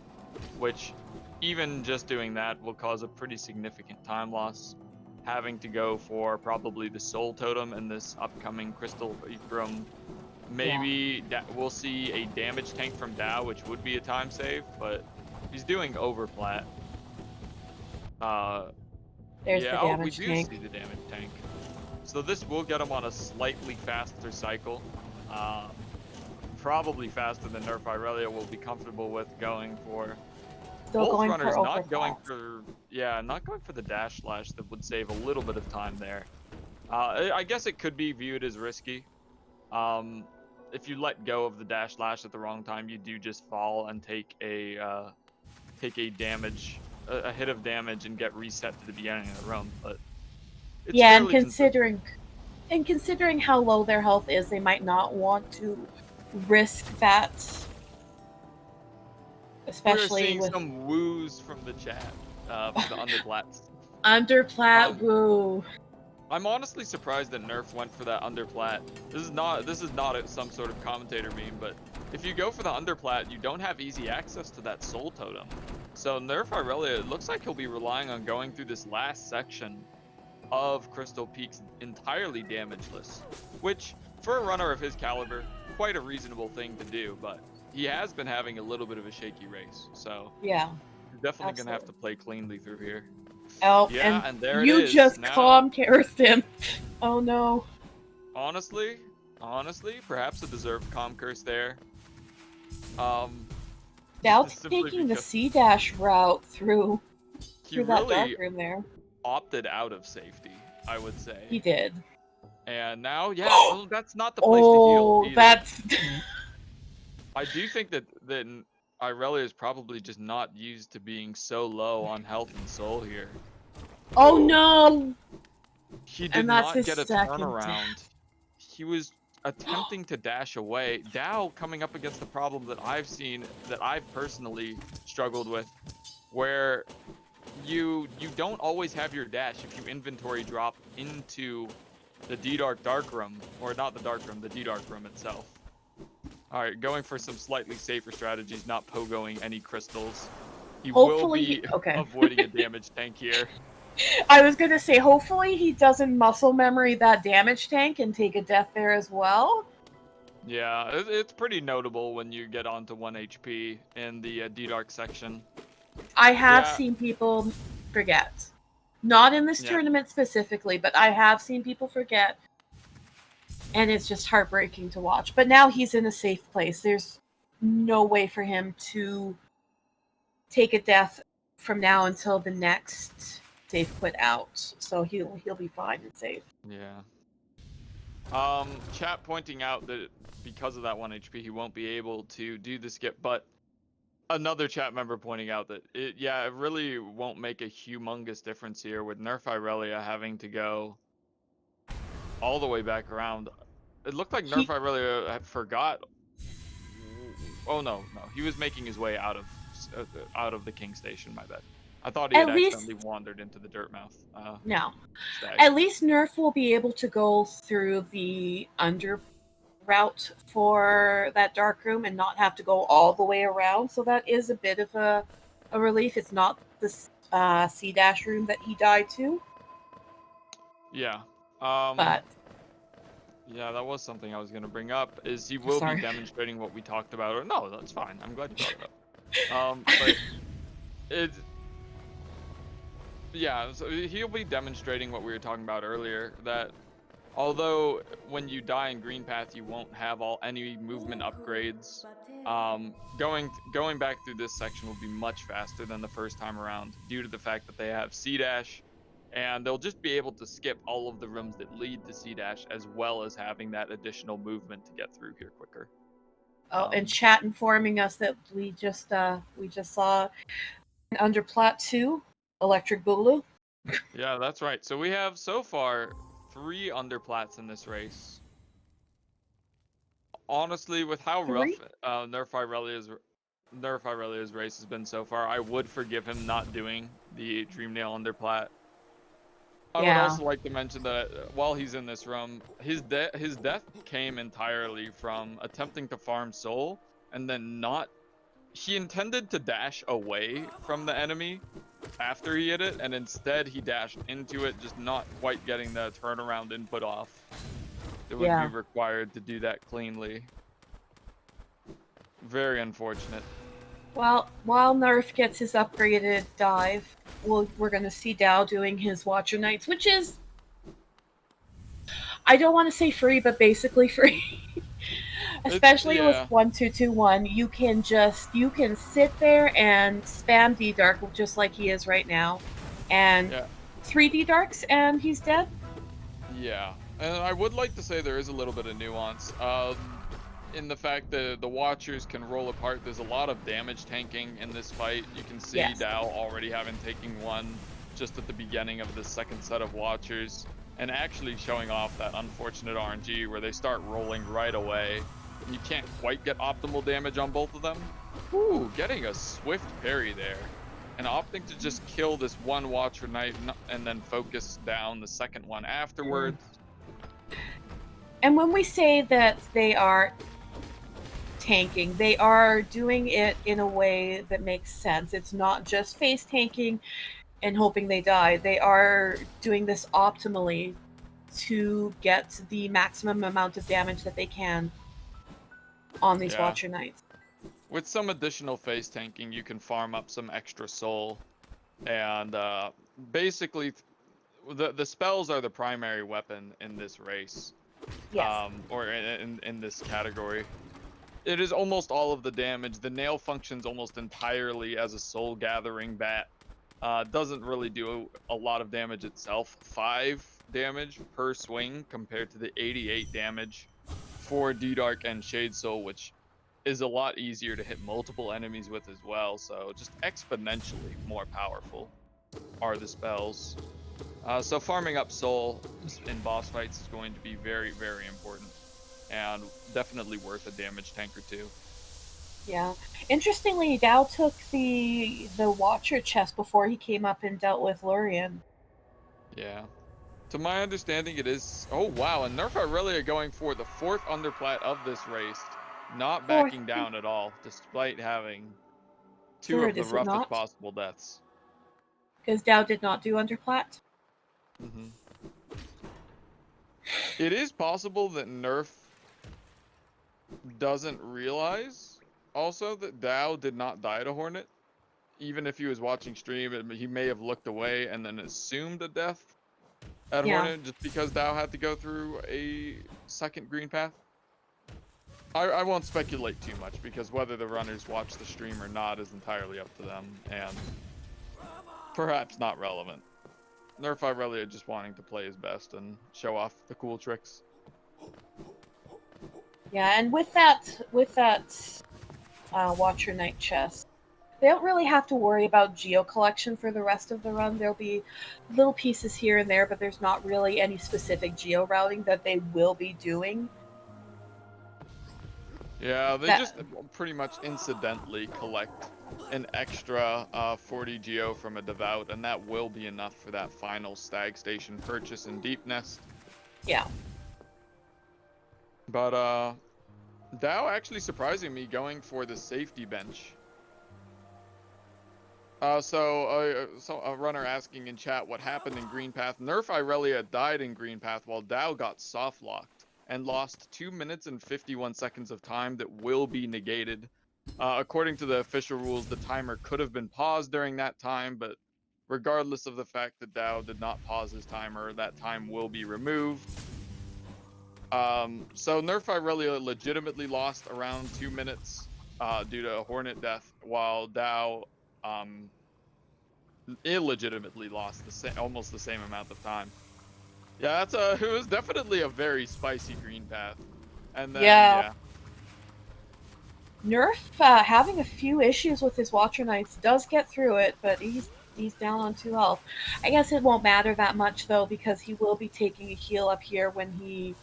S1: which even just doing that will cause a pretty significant time loss. Having to go for probably the soul totem in this upcoming crystal room. Maybe we'll see a damage tank from Dao, which would be a time save, but he's doing overplat.
S2: There's the damage
S1: we
S2: tank.
S1: do see the damage tank. So this will get him on a slightly faster cycle. Probably faster than NerfIrelia will be comfortable with going for.
S2: Still
S1: Both
S2: going
S1: runners
S2: for
S1: not going for the dash slash that would save a little bit of time there. I guess it could be viewed as risky. If you let go of the dash slash at the wrong time, you do just fall and take a hit of damage and get reset to the beginning of the room. But it's
S2: and considering how low their health is, they might not want to risk that. Especially
S1: we're seeing
S2: with
S1: some woos from the chat for the underplats.
S2: Underplat woo.
S1: I'm honestly surprised that Nerf went for that underplat. This is not some sort of commentator meme, but if you go for the underplat, you don't have easy access to that soul totem. So NerfIrelia, it looks like he'll be relying on going through this last section of Crystal Peaks entirely damageless, which for a runner of his caliber, quite a reasonable thing to do, but he has been having a little bit of a shaky race, so
S2: yeah,
S1: he's definitely gonna have to play cleanly through here.
S2: Oh,
S1: yeah, and there it is.
S2: You just
S1: now,
S2: Comcast him. Oh no.
S1: Honestly, honestly, perhaps a deserved calm curse there. Um,
S2: Dao's
S1: simply
S2: taking the
S1: because
S2: C- route through
S1: he
S2: that dark
S1: really
S2: room there.
S1: opted out of safety, I would say.
S2: He did.
S1: And now, yeah, well, that's not the place to heal
S2: Oh,
S1: either.
S2: that's.
S1: I do think that Irelia is probably just not used to being so low on health and soul here.
S2: Oh no!
S1: He did
S2: And that's
S1: not
S2: his
S1: get a
S2: second
S1: turnaround.
S2: death.
S1: He was attempting to dash away. Dao coming up against the problem that I've seen, that I've personally struggled with, where you don't always have your dash if you inventory drop into the dark room, or not the dark room, the dark room itself. All right, going for some slightly safer strategies, not pogoing any crystals. He will be
S2: Okay.
S1: avoiding a damage tank here.
S2: I was gonna say, hopefully he doesn't muscle memory that damage tank and take a death there as well.
S1: Yeah, it's pretty notable when you get onto 1 HP in the D-Dark section.
S2: I have
S1: Yeah,
S2: seen people forget. Not in this
S1: yeah,
S2: tournament specifically, but I have seen people forget. And it's just heartbreaking to watch. But now he's in a safe place. There's no way for him to take a death from now until the next safe quit out. So he'll be fine and safe.
S1: yeah. Chat pointing out that because of that 1 HP, he won't be able to do the skip, but another chat member pointing out that it really won't make a humongous difference here with NerfIrelia having to go all the way back around. It looked like
S2: He
S1: NerfIrelia had forgot. Oh no, he was making his way out of the King Station. My bad. I thought he had
S2: at least
S1: accidentally wandered into the Dirtmouth
S2: no.
S1: stag.
S2: At least Nerf will be able to go through the under route for that dark room and not have to go all the way around. So that is a bit of a relief. It's not the C dash room that he died to,
S1: Yeah.
S2: but
S1: Yeah, that was something I was gonna bring up. Is he will be
S2: sorry.
S1: demonstrating what we talked about? Or no, that's fine. I'm glad you brought it up. But it, yeah, so he'll be demonstrating what we were talking about earlier. That although when you die in Green Path, you won't have any movement upgrades. Going back through this section will be much faster than the first time around due to the fact that they have C dash, and they'll just be able to skip all of the rooms that lead to C dash as well as having that additional movement to get through here quicker.
S2: Oh, and chat informing us that we just saw under Plat 2 Electric Boogaloo.
S1: Yeah, that's right. So we have so far 3 underplats in this race. Honestly, with how rough
S2: 3?
S1: NerfIrelia's race has been so far, I would forgive him not doing the Dreamnail underplat. I would
S2: Yeah.
S1: also like to mention that while he's in this room, his death came entirely from attempting to farm soul and then not. He intended to dash away from the enemy after he hit it, and instead he dashed into it, just not quite getting the turnaround input off that would be
S2: Yeah.
S1: required to do that cleanly. Very unfortunate.
S2: Well, while Nerf gets his upgraded dive, we're going to see Dao doing his Watcher Knights, which is, I don't want to say free, but basically free. Especially with
S1: Yeah,
S2: 1221, you can sit there and spam D Dark just like he is right now, and
S1: yeah,
S2: 3D Darks, and he's dead.
S1: yeah. And I would like to say there is a little bit of nuance. In the fact that the Watchers can roll apart. There's a lot of damage tanking in this fight. You can see
S2: Yes.
S1: Dao already having taken one just at the beginning of the second set of Watchers, and actually showing off that unfortunate RNG where they start rolling right away. And you can't quite get optimal damage on both of them. Ooh, getting a swift parry there. And opting to just kill this one Watcher Knight and then focus down the second one afterwards.
S2: And when we say that they are tanking, they are doing it in a way that makes sense. It's not just face tanking and hoping they die. They are doing this optimally to get the maximum amount of damage that they can on these
S1: Yeah.
S2: Watcher Knights.
S1: With some additional face tanking, you can farm up some extra soul. And basically, the spells are the primary weapon in this race.
S2: Yes.
S1: Or in this category. It is almost all of the damage. The nail functions almost entirely as a soul gathering bat. Doesn't really do a lot of damage itself. 5 damage per swing compared to the 88 damage for D-Dark and Shade Soul, which is a lot easier to hit multiple enemies with as well. So just exponentially more powerful are the spells. So farming up soul in boss fights is going to be very, very important, and definitely worth a damage tank or two.
S2: Yeah. Interestingly, Dao took the Watcher chest before he came up and dealt with Lurian.
S1: Yeah. To my understanding, it is. Oh wow! And NerfIrelia going for the 4th underplat of this race, not
S2: Fourth,
S1: backing down at all, despite having 2
S2: third,
S1: of the
S2: is it
S1: roughest
S2: not?
S1: possible deaths.
S2: Because Dao did not do underplat.
S1: hmm It is possible that Nerf doesn't realize also that Dao did not die to Hornet. Even if he was watching stream, he may have looked away and then assumed a death at
S2: Yeah.
S1: Hornet just because Dao had to go through a second green path. I won't speculate too much because whether the runners watch the stream or not is entirely up to them and perhaps not relevant. NerfIrelia just wanting to play his best and show off the cool tricks.
S2: Yeah, and with that Watcher Knight chest, they don't really have to worry about geo collection for the rest of the run. There'll be little pieces here and there, but there's not really any specific geo routing that they will be doing.
S1: Yeah, they
S2: That
S1: just pretty much incidentally collect an extra 40 geo from a devout, and that will be enough for that final stag station purchase in Deep Nest.
S2: yeah.
S1: But Dao actually surprising me going for the safety bench. So a runner asking in chat what happened in Green Path. NerfIrelia died in Green Path while Dao got soft locked and lost 2 minutes and 51 seconds of time that will be negated. According to the official rules, the timer could have been paused during that time, but regardless of the fact that Dao did not pause his timer, that time will be removed. So NerfIrelia legitimately lost around 2 minutes due to a Hornet death, while Dao illegitimately lost almost the same amount of time. Yeah, it was definitely a very spicy green path. And then
S2: Yeah.
S1: yeah.
S2: Nerf having a few issues with his Watcher Knights does get through it, but he's down on 2 health. I guess it won't matter that much though because he will be taking a heal up here when he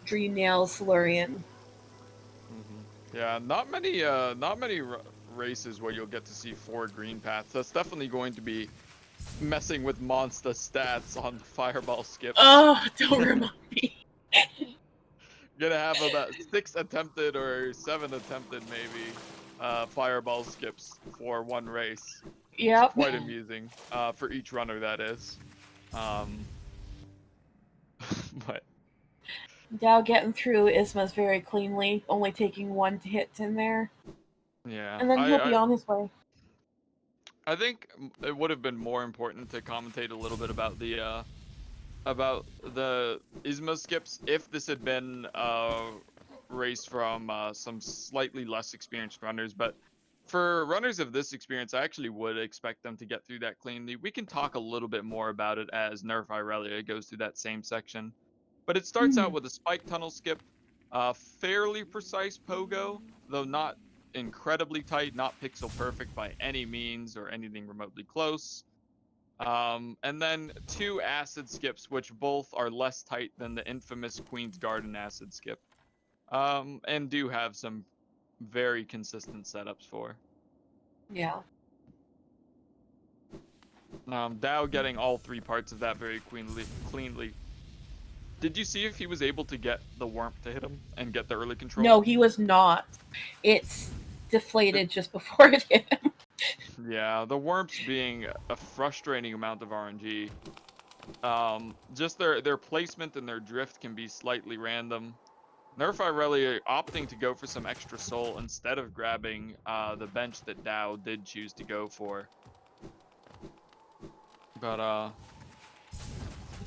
S2: Dream Nails Lurian.
S1: Yeah, not many races where you'll get to see 4 green paths. That's definitely going to be messing with monster stats on the fireball skips.
S2: Oh, don't remind me.
S1: Gonna have about 6 attempted or 7 attempted maybe fireball skips for one race. It's
S2: Yep.
S1: quite amusing for each runner, that is. Um, but
S2: Dao getting through Isma's very cleanly, only taking 1 hit in there.
S1: yeah,
S2: And then he'll be
S1: I
S2: on his way.
S1: I think it would have been more important to commentate a little bit about the Isma skips if this had been a race from some slightly less experienced runners. But for runners of this experience, I actually would expect them to get through that cleanly. We can talk a little bit more about it as NerfIrelia goes through that same section. But it starts out with a spike tunnel skip, fairly precise pogo, though not incredibly tight, not pixel perfect by any means or anything remotely close. And then 2 acid skips, which both are less tight than the infamous Queen's Garden acid skip, and do have some very consistent setups for.
S2: Yeah.
S1: Dao getting all 3 parts of that very cleanly. Did you see if he was able to get the warmth to hit him and get the early control?
S2: No, he was not. It's deflated just before it hit him.
S1: Yeah, the warmths being a frustrating amount of RNG. Just their placement and their drift can be slightly random. NerfIrelia opting to go for some extra soul instead of grabbing the bench that Dao did choose to go for. But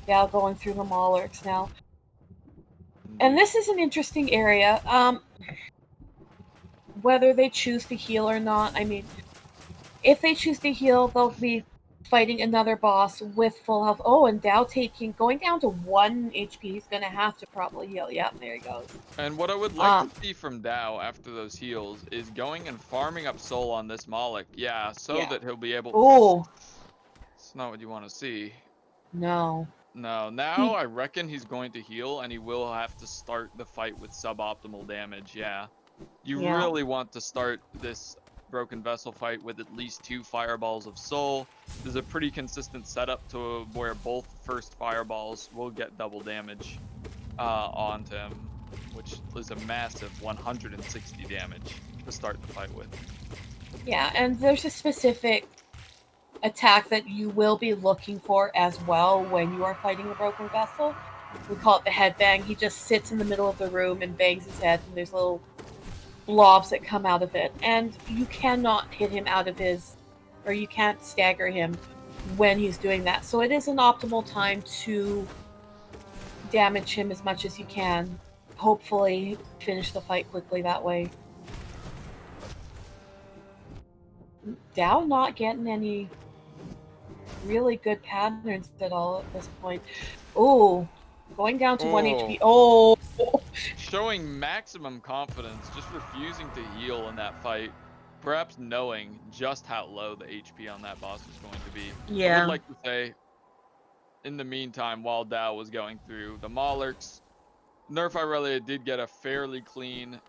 S2: Dao going through the Maulers now. And this is an interesting area. Whether they choose to heal or not, I mean, if they choose to heal, they'll be fighting another boss with full health. Oh, and Dao going down to 1 HP. He's gonna have to probably heal. Yep, there he goes.
S1: And what I would like to see from Dao after those heals is going and farming up soul on this Moloch. Yeah, so
S2: Yeah.
S1: that he'll be able.
S2: Oh
S1: It's not what you want to see.
S2: no.
S1: No, now I reckon he's going to heal, and he will have to start the fight with suboptimal damage. Yeah. You
S2: Yeah.
S1: really want to start this broken vessel fight with at least 2 fireballs of soul. There's a pretty consistent setup to where both first fireballs will get double damage onto him, which is a massive 160 damage to start the fight with.
S2: Yeah, and there's a specific attack that you will be looking for as well when you are fighting a broken vessel. We call it the headbang. He just sits in the middle of the room and bangs his head, and there's little blobs that come out of it. And you cannot hit him out of his, or you can't stagger him when he's doing that. So it is an optimal time to damage him as much as you can. Hopefully finish the fight quickly that way. Dao not getting any really good patterns at all at this point. Oh, going down to 1 HP. Oh!
S1: Showing maximum confidence, just refusing to heal in that fight. Perhaps knowing just how low the HP on that boss is going to be.
S2: Yeah.
S1: I would like to say, in the meantime, while Dao was going through the Maulers, NerfIrelia did get a fairly clean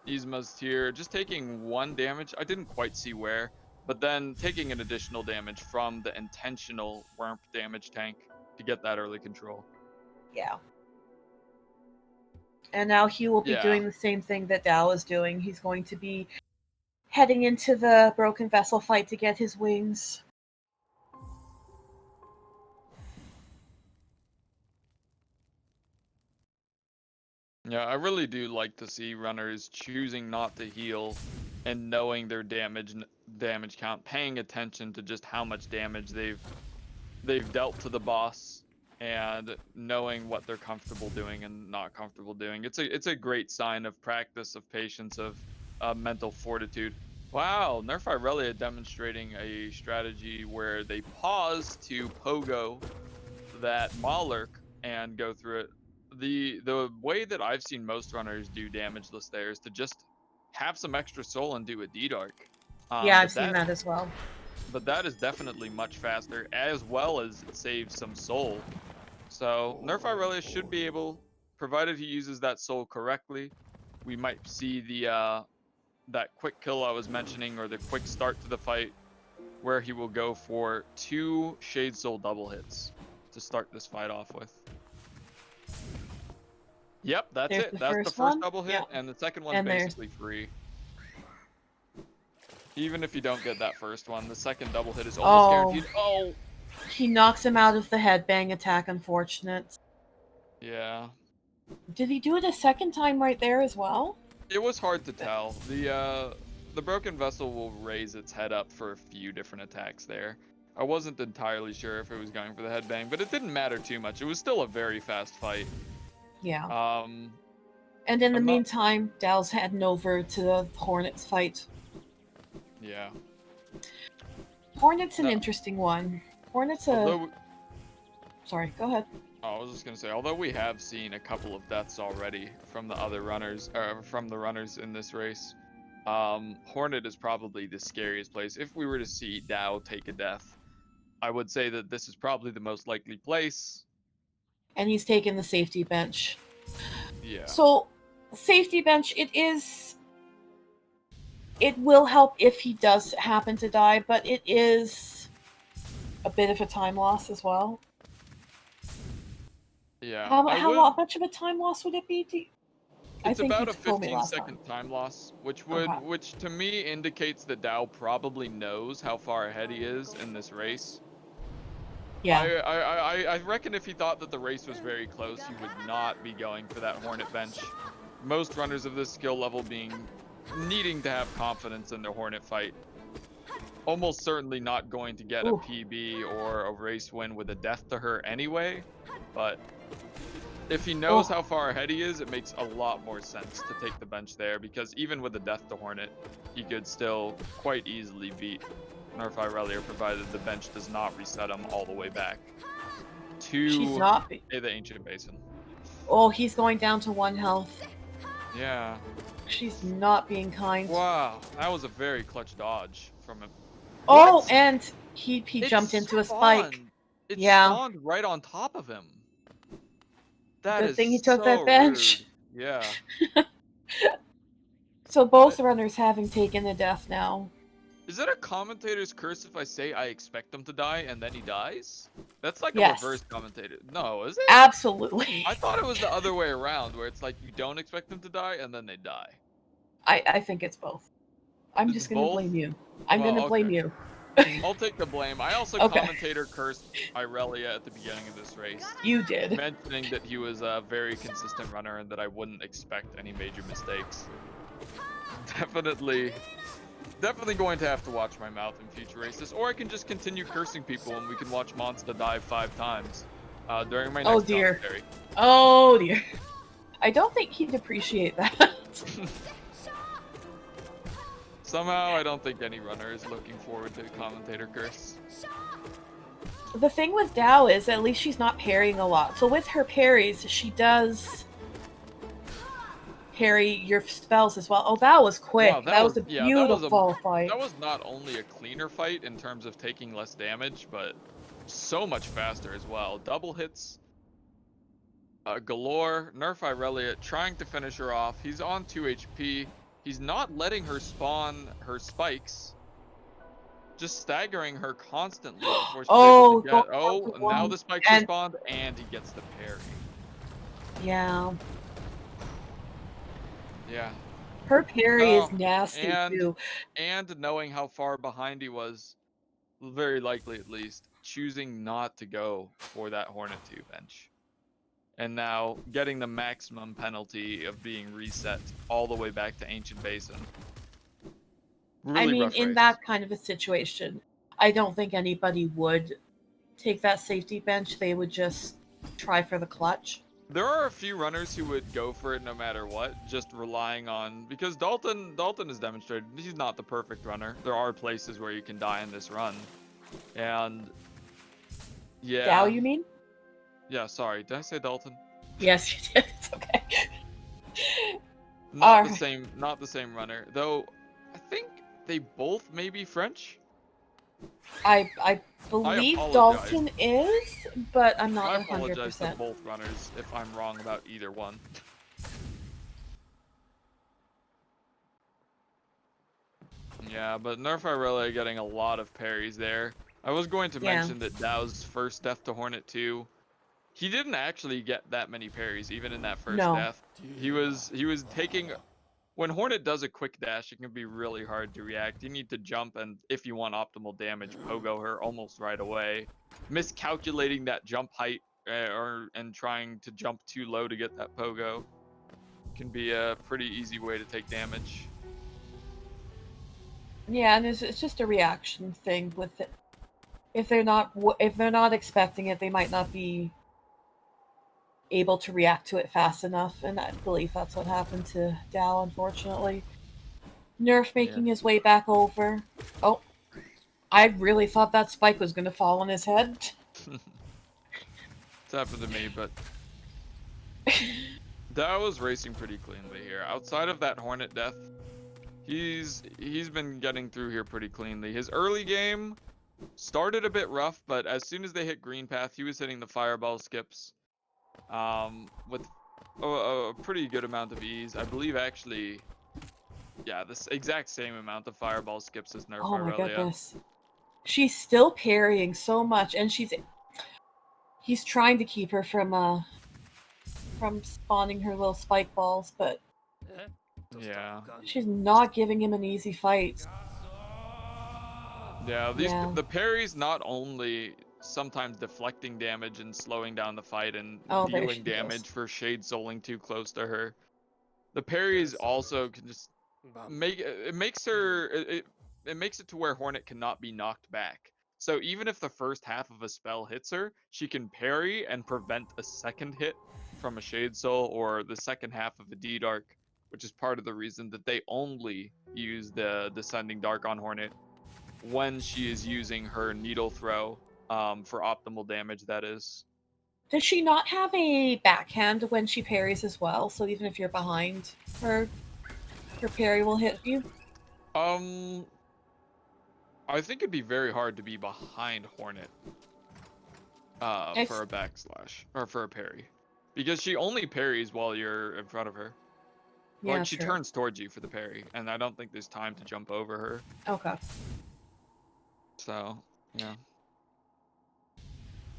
S1: Yzma's tier, just taking 1 damage. I didn't quite see where, but then taking an additional damage from the intentional Wurmp damage tank to get that early control.
S2: Yeah. And now he will be doing the same thing that Dao is doing. He's going to be heading into the broken vessel fight to get his wings.
S1: Yeah, I really do like to see runners choosing not to heal and knowing their damage count, paying attention to just how much damage they've dealt to the boss, and knowing what they're comfortable doing and not comfortable doing. It's a great sign of practice, of patience, of mental fortitude. Wow, NerfIrelia demonstrating a strategy where they pause to pogo that Malark and go through it. The way that I've seen most runners do damageless there is to just have some extra soul and do a D-Dark.
S2: Yeah, I've seen that as well.
S1: But that is definitely much faster, as well as it saves some soul. So NerfIrelia should be able, provided he uses that soul correctly, we might see the that quick kill I was mentioning, or the quick start to the fight, where he will go for 2 Shade Soul double hits to start this fight off with. Yep, that's
S2: There's
S1: it. That's the first double hit, and the second one's
S2: and
S1: basically free. Even if you don't get that first one, the second double hit is almost guaranteed. Oh!
S2: He knocks him out of the headbang attack, unfortunate.
S1: Yeah.
S2: Did he do it a second time right there as well?
S1: It was hard to tell. The broken vessel will raise its head up for a few different attacks there. I wasn't entirely sure if it was going for the headbang, but it didn't matter too much. It was still a very fast fight.
S2: Yeah. And in the meantime, Dao's heading over to the Hornets fight.
S1: Yeah.
S2: Hornet's an interesting one. Hornet's a... Sorry, go ahead.
S1: Oh, I was just gonna say, although we have seen a couple of deaths already from the other runners, from the runners in this race, Hornet is probably the scariest place. If we were to see Dao take a death, I would say that this is probably the most likely place.
S2: And he's taken the safety bench.
S1: Yeah.
S2: So, safety bench, it will help if he does happen to die, but it is a bit of a time loss as well.
S1: Yeah.
S2: How much of a time loss would it be?
S1: It's about a 15-second time loss, which to me indicates that Dao probably knows how far ahead he is in this race.
S2: Yeah.
S1: I reckon if he thought that the race was very close, he would not be going for that Hornet bench. Most runners of this skill level needing to have confidence in their Hornet fight. Almost certainly not going to get a PB or a race win with a death to her anyway, but If he knows
S2: Oh,
S1: how far ahead he is, it makes a lot more sense to take the bench there, because even with the death to Hornet, he could still quite easily beat NerfIrelia, provided the bench does not reset him all the way back
S2: she's
S1: to
S2: not.
S1: the Ancient Basin.
S2: Oh, he's going down to 1 health.
S1: Yeah.
S2: She's not being kind.
S1: Wow, that was a very clutch dodge from him.
S2: Oh,
S1: What?
S2: and he
S1: It
S2: jumped into a spike.
S1: spawned. It
S2: Yeah.
S1: spawned right on top of him. That
S2: Good
S1: is
S2: thing he took
S1: so
S2: that
S1: rude.
S2: bench.
S1: Yeah.
S2: So both runners having taken the death now.
S1: Is it a commentator's curse if I say I expect him to die and then he dies? That's like a
S2: Yes.
S1: reverse commentator. No, is it?
S2: Absolutely.
S1: I thought it was the other way around, where it's like you don't expect them to die and then they die.
S2: I think it's both. I'm
S1: It's
S2: just gonna
S1: both?
S2: blame you. I'm
S1: Well,
S2: gonna blame
S1: okay.
S2: you.
S1: I'll take the blame. I also
S2: Okay.
S1: commentator cursed Irelia at the beginning of this race,
S2: You did.
S1: mentioning that he was a very consistent runner and that I wouldn't expect any major mistakes. Definitely going to have to watch my mouth in future races, or I can just continue cursing people and we can watch Monster dive 5 times during my
S2: Oh
S1: next
S2: dear.
S1: commentary.
S2: Oh dear. I don't think he'd appreciate that.
S1: Somehow, I don't think any runner is looking forward to commentator curse.
S2: The thing with Dao is at least she's not parrying a lot. So with her parries, she does parry your spells as well. Oh, that was quick.
S1: Wow,
S2: That was a beautiful fight.
S1: that was not only a cleaner fight in terms of taking less damage, but so much faster as well. Double hits galore. NerfIrelia trying to finish her off. He's on 2 HP. He's not letting her spawn her spikes. Just staggering her constantly before she's able
S2: Oh,
S1: to
S2: going
S1: get.
S2: down
S1: Oh,
S2: to
S1: now
S2: 1.
S1: the spikes
S2: And
S1: respawned, and he gets the parry.
S2: yeah,
S1: Yeah.
S2: her parry is
S1: Oh,
S2: nasty too.
S1: and knowing how far behind he was, very likely at least, choosing not to go for that Hornet 2 bench. And now getting the maximum penalty of being reset all the way back to Ancient Basin.
S2: I
S1: Really
S2: mean,
S1: rough
S2: in
S1: race.
S2: that kind of a situation, I don't think anybody would take that safety bench. They would just try for the clutch.
S1: There are a few runners who would go for it no matter what, just relying on, because Dalton has demonstrated he's not the perfect runner. There are places where you can die in this run. And
S2: Dao,
S1: yeah.
S2: you mean?
S1: Yeah, sorry. Did I say Dalton?
S2: Yes, you did. It's okay.
S1: Not the same runner. Though I think they both may be French.
S2: I
S1: I
S2: believe
S1: apologize.
S2: Dalton is, but I'm not
S1: I apologize to
S2: 100%.
S1: both runners if I'm wrong about either one. Yeah, but NerfIrelia getting a lot of parries there. I was going to
S2: Yeah.
S1: mention that Dao's first death to Hornet 2, he didn't actually get that many parries even in that first
S2: No.
S1: death. He was taking, when Hornet does a quick dash, it can be really hard to react. You need to jump, and if you want optimal damage, pogo her almost right away. Miscalculating that jump height and trying to jump too low to get that pogo can be a pretty easy way to take damage.
S2: Yeah, and it's just a reaction thing with it. If they're not expecting it, they might not be able to react to it fast enough, and I believe that's what happened to Dao, unfortunately. Nerf
S1: Yeah.
S2: making his way back over. Oh, I really thought that spike was going to fall on his head.
S1: It's happened to me, but Dao was racing pretty cleanly here. Outside of that Hornet death, he's been getting through here pretty cleanly. His early game started a bit rough, but as soon as they hit green path, he was hitting the fireball skips with a pretty good amount of ease. I believe actually, yeah, this exact same amount of fireball skips as
S2: Oh my
S1: NerfIrelia.
S2: goodness. She's still parrying so much, and he's trying to keep her from spawning her little spike balls, but
S1: Yeah.
S2: she's not giving him an easy fight.
S1: Yeah,
S2: Yeah.
S1: the parries not only sometimes deflecting damage and slowing down the fight and
S2: Oh, there
S1: dealing
S2: she goes.
S1: damage for shade souling too close to her. The parries also can just make it makes her it makes it to where Hornet cannot be knocked back. So even if the first half of a spell hits her, she can parry and prevent a second hit from a Shade Soul or the second half of a D Dark, which is part of the reason that they only use the Descending Dark on Hornet when she is using her Needle Throw for optimal damage, that is.
S2: Does she not have a backhand when she parries as well? So even if you're behind her, her parry will hit you?
S1: Um, I think it'd be very hard to be behind Hornet for
S2: It's,
S1: a backslash or for a parry, because she only parries while you're in front of her.
S2: yeah,
S1: Like she
S2: true.
S1: turns towards you for the parry, and I don't think there's time to jump over her.
S2: Okay.
S1: So yeah.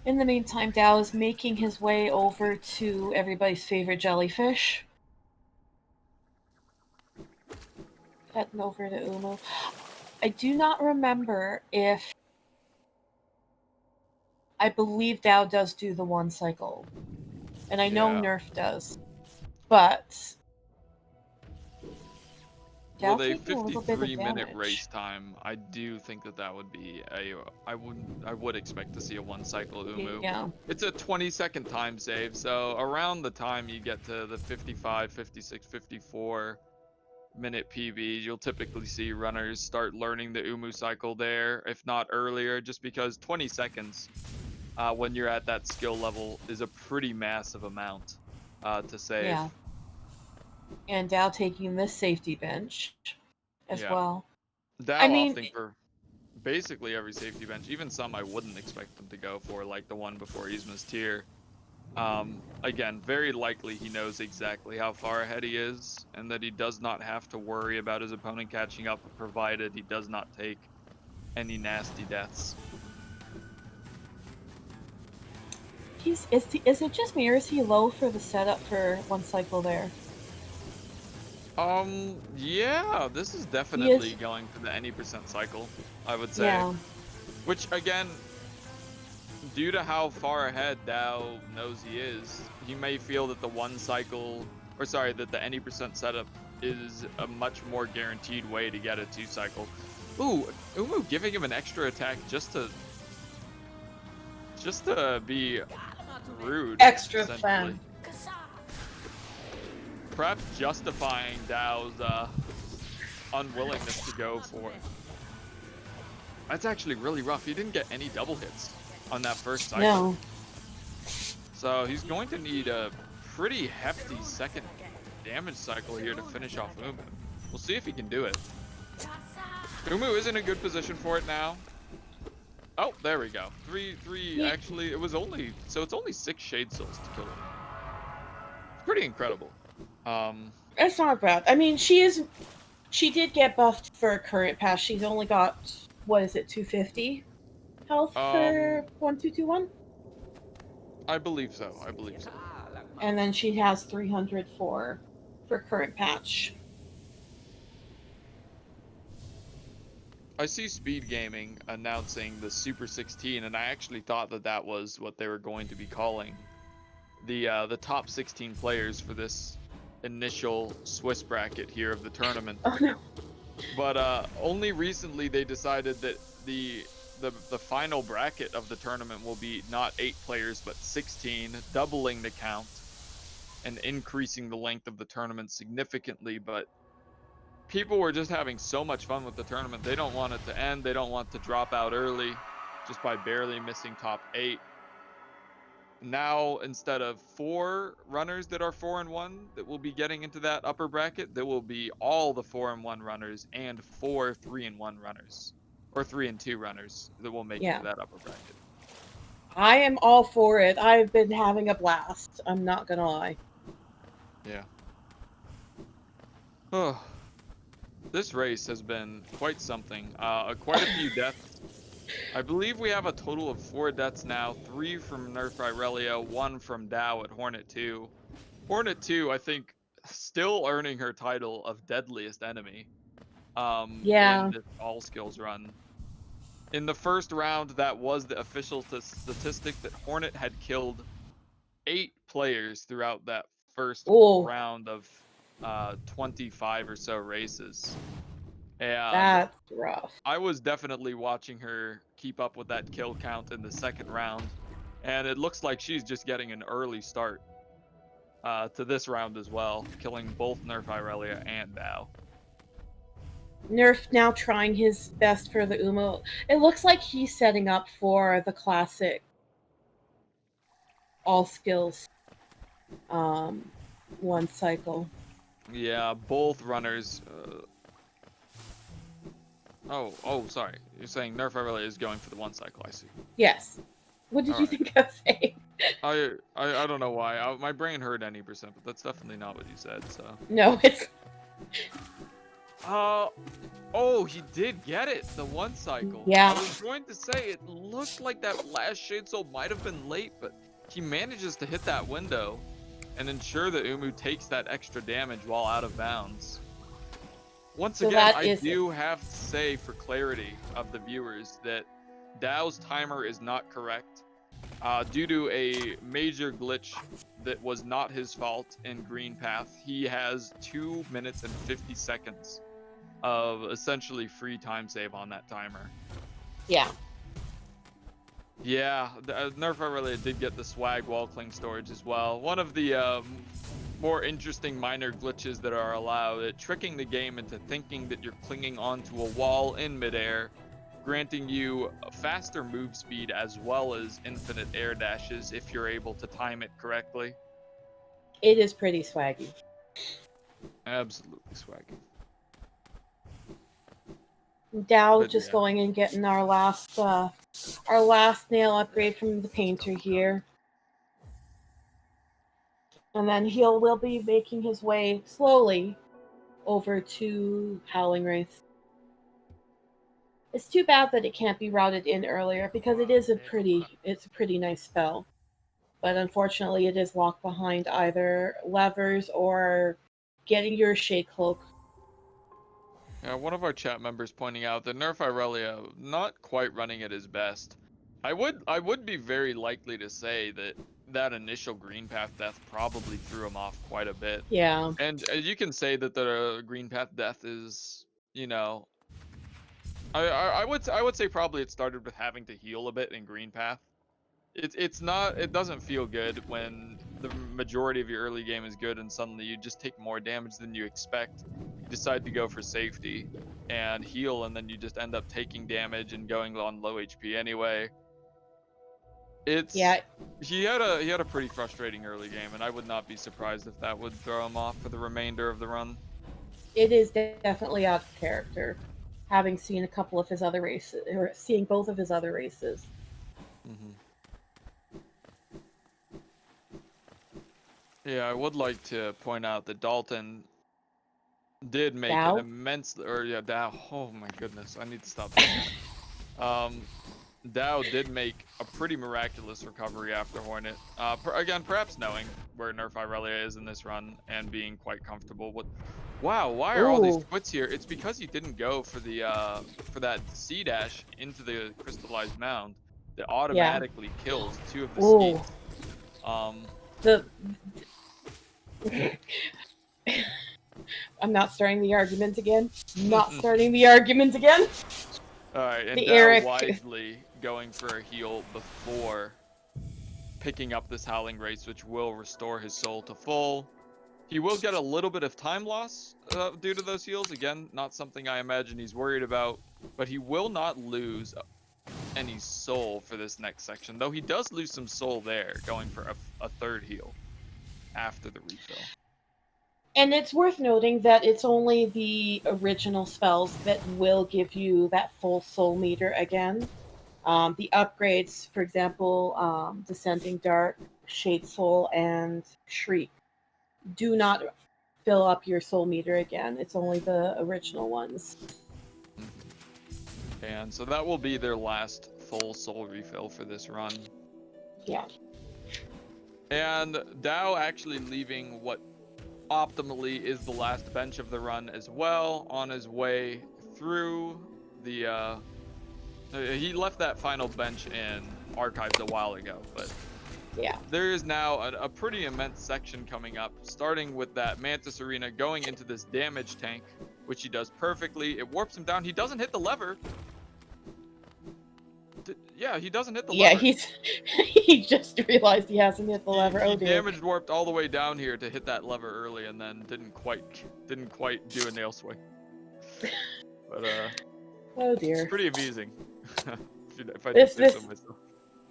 S2: In the meantime, Dao is making his way over to everybody's favorite jellyfish. Heading over to Umu. I do not remember if I believe Dao does do the one cycle. And I know
S1: Yeah.
S2: Nerf does. But Dao
S1: With a
S2: taking a little bit of
S1: 53-minute
S2: damage.
S1: race time, I do think that that would be a. I would expect to see a one cycle Umu.
S2: Yeah.
S1: It's a 20-second time save, so around the time you get to the 55, 56, 54-minute PB, you'll typically see runners start learning the Umu cycle there, if not earlier, just because 20 seconds when you're at that skill level is a pretty massive amount to save.
S2: Yeah. And Dao taking this safety bench as
S1: Yeah.
S2: well. I
S1: Dow
S2: mean,
S1: opting for basically every safety bench, even some I wouldn't expect them to go for, like the one before Yzma's tier. Again, very likely he knows exactly how far ahead he is, and that he does not have to worry about his opponent catching up, provided he does not take any nasty deaths.
S2: is it just me or is he low for the setup for one cycle there?
S1: Yeah, this is
S2: He
S1: definitely
S2: is.
S1: going for the any percent cycle, I would say.
S2: Yeah.
S1: Which, again, due to how far ahead Dow knows he is, he may feel that the one cycle, or sorry, that the any percent setup is a much more guaranteed way to get a two cycle. Ooh, Umu giving him an extra attack just to be rude,
S2: Extra
S1: essentially.
S2: fan.
S1: Perhaps justifying Dow's unwillingness to go for it. That's actually really rough. He didn't get any double hits on that first cycle.
S2: No.
S1: So he's going to need a pretty hefty second damage cycle here to finish off Umu. We'll see if he can do it. Umu is in a good position for it now. Oh, there we go. Three,
S2: He,
S1: actually, it's only 6 Shade Souls to kill him. It's pretty incredible.
S2: it's not bad. I mean, she did get buffed for a current pass. She's only got, what is it, 250 health for
S1: um,
S2: 1221?
S1: I believe so. I believe so.
S2: And then she has 300 for current patch.
S1: I see SpeedGaming announcing the Super 16, and I actually thought that that was what they were going to be calling the top 16 players for this initial Swiss bracket here of the tournament.
S2: Oh no.
S1: But only recently they decided that the final bracket of the tournament will be not 8 players but 16, doubling the count and increasing the length of the tournament significantly. But people were just having so much fun with the tournament. They don't want it to end. They don't want to drop out early just by barely missing top 8. Now, instead of 4 runners that are 4-1 that will be getting into that upper bracket, there will be all the 4-1 runners and 4 3-1 runners, or 3-2 runners that will make it to
S2: Yeah.
S1: that upper bracket.
S2: I am all for it. I've been having a blast. I'm not gonna lie.
S1: Yeah. Oh, this race has been quite something. Quite a few deaths. I believe we have a total of 4 deaths now, 3 from NerfIrelia, 1 from Dow at Hornet 2. Hornet 2, I think, still earning her title of deadliest enemy in
S2: Yeah.
S1: this all skills run. In the first round, that was the official statistic that Hornet had killed 8 players throughout that first
S2: Oh,
S1: round of 25 or so races. And
S2: that's rough.
S1: I was definitely watching her keep up with that kill count in the second round, and it looks like she's just getting an early start. to this round as well, killing both NerfIrelia and Dao.
S2: Nerf now trying his best for the Umo. It looks like he's setting up for the classic all skills one cycle.
S1: Yeah, both runners. Oh, sorry. You're saying NerfIrelia is going for the one cycle. I see.
S2: Yes. What did
S1: All
S2: you
S1: right.
S2: think I was saying?
S1: I don't know why. My brain heard any percent, but that's definitely not what you said. So.
S2: No, it's
S1: Oh, he did get it. The one cycle.
S2: yeah.
S1: I was going to say it looked like that last Shade Soul might have been late, but he manages to hit that window and ensure that Umu takes that extra damage while out of bounds. Once
S2: So
S1: again,
S2: that
S1: I
S2: is
S1: do have to say for clarity of the viewers that Dao's timer is not correct due to a major glitch that was not his fault in Green Path. He has 2 minutes and 50 seconds of essentially free time save on that timer.
S2: Yeah.
S1: Yeah, NerfIrelia did get the swag wall cling storage as well. One of the more interesting minor glitches that are allowed, tricking the game into thinking that you're clinging onto a wall in midair, granting you a faster move speed as well as infinite air dashes if you're able to time it correctly.
S2: It is pretty swaggy.
S1: Absolutely swaggy.
S2: Dow
S1: But
S2: just
S1: yeah.
S2: going and getting our last nail upgrade from the painter here. And then will be making his way slowly over to Howling Wraith. It's too bad that it can't be routed in earlier because it's a pretty nice spell. But unfortunately it is locked behind either levers or getting your Shade Cloak.
S1: Yeah, one of our chat members pointing out that NerfIrelia not quite running at his best. I would be very likely to say that initial Green Path death probably threw him off quite a bit.
S2: Yeah.
S1: And you can say that the Green Path death is, you know, I would say probably it started with having to heal a bit in Green Path. It doesn't feel good when the majority of your early game is good and suddenly you just take more damage than you expect. You decide to go for safety and heal, and then you just end up taking damage and going on low HP anyway.
S2: Yeah,
S1: He had a pretty frustrating early game, and I would not be surprised if that would throw him off for the remainder of the run.
S2: it is definitely out of character. Having seen a couple of his other races, or seeing both of his other races.
S1: Mm-hmm. Yeah, I would like to point out that Dalton did make an
S2: Dow?
S1: immense, or yeah, Dow. Oh my goodness, I need to stop doing that. Dao did make a pretty miraculous recovery after Hornet. Again, perhaps knowing where NerfIrelia is in this run and being quite comfortable with. Wow, why are all these
S2: Ooh.
S1: quits here? It's because he didn't go for the for that C dash into the crystallized mound that
S2: Yeah.
S1: automatically kills 2 of the
S2: Ooh.
S1: skeets. Um,
S2: The I'm not starting the argument again. Not starting the argument again.
S1: all right, and
S2: The
S1: Dao
S2: Eric.
S1: wisely going for a heal before picking up this Howling Race, which will restore his soul to full. He will get a little bit of time loss due to those heals. Again, not something I imagine he's worried about, but he will not lose any soul for this next section, though he does lose some soul there, going for a third heal after the refill.
S2: And it's worth noting that it's only the original spells that will give you that full soul meter again. The upgrades, for example, Descending Dark, Shade Soul, and Shriek, do not fill up your soul meter again. It's only the original ones.
S1: Mm-hmm. And so that will be their last full soul refill for this run.
S2: Yeah.
S1: And Dao actually leaving what optimally is the last bench of the run as well, on his way through the he left that final bench in archives a while ago, but
S2: Yeah.
S1: there is now a pretty immense section coming up, starting with that Mantis Arena, going into this damage tank, which he does perfectly. It warps him down. He doesn't hit the lever. Yeah, he doesn't hit the
S2: Yeah,
S1: lever.
S2: he just realized he hasn't hit the lever.
S1: He
S2: Oh dear.
S1: damage warped all the way down here to hit that lever early, and then didn't quite do a nail swing. But
S2: Oh
S1: it's
S2: dear.
S1: pretty amusing. If I do say so myself.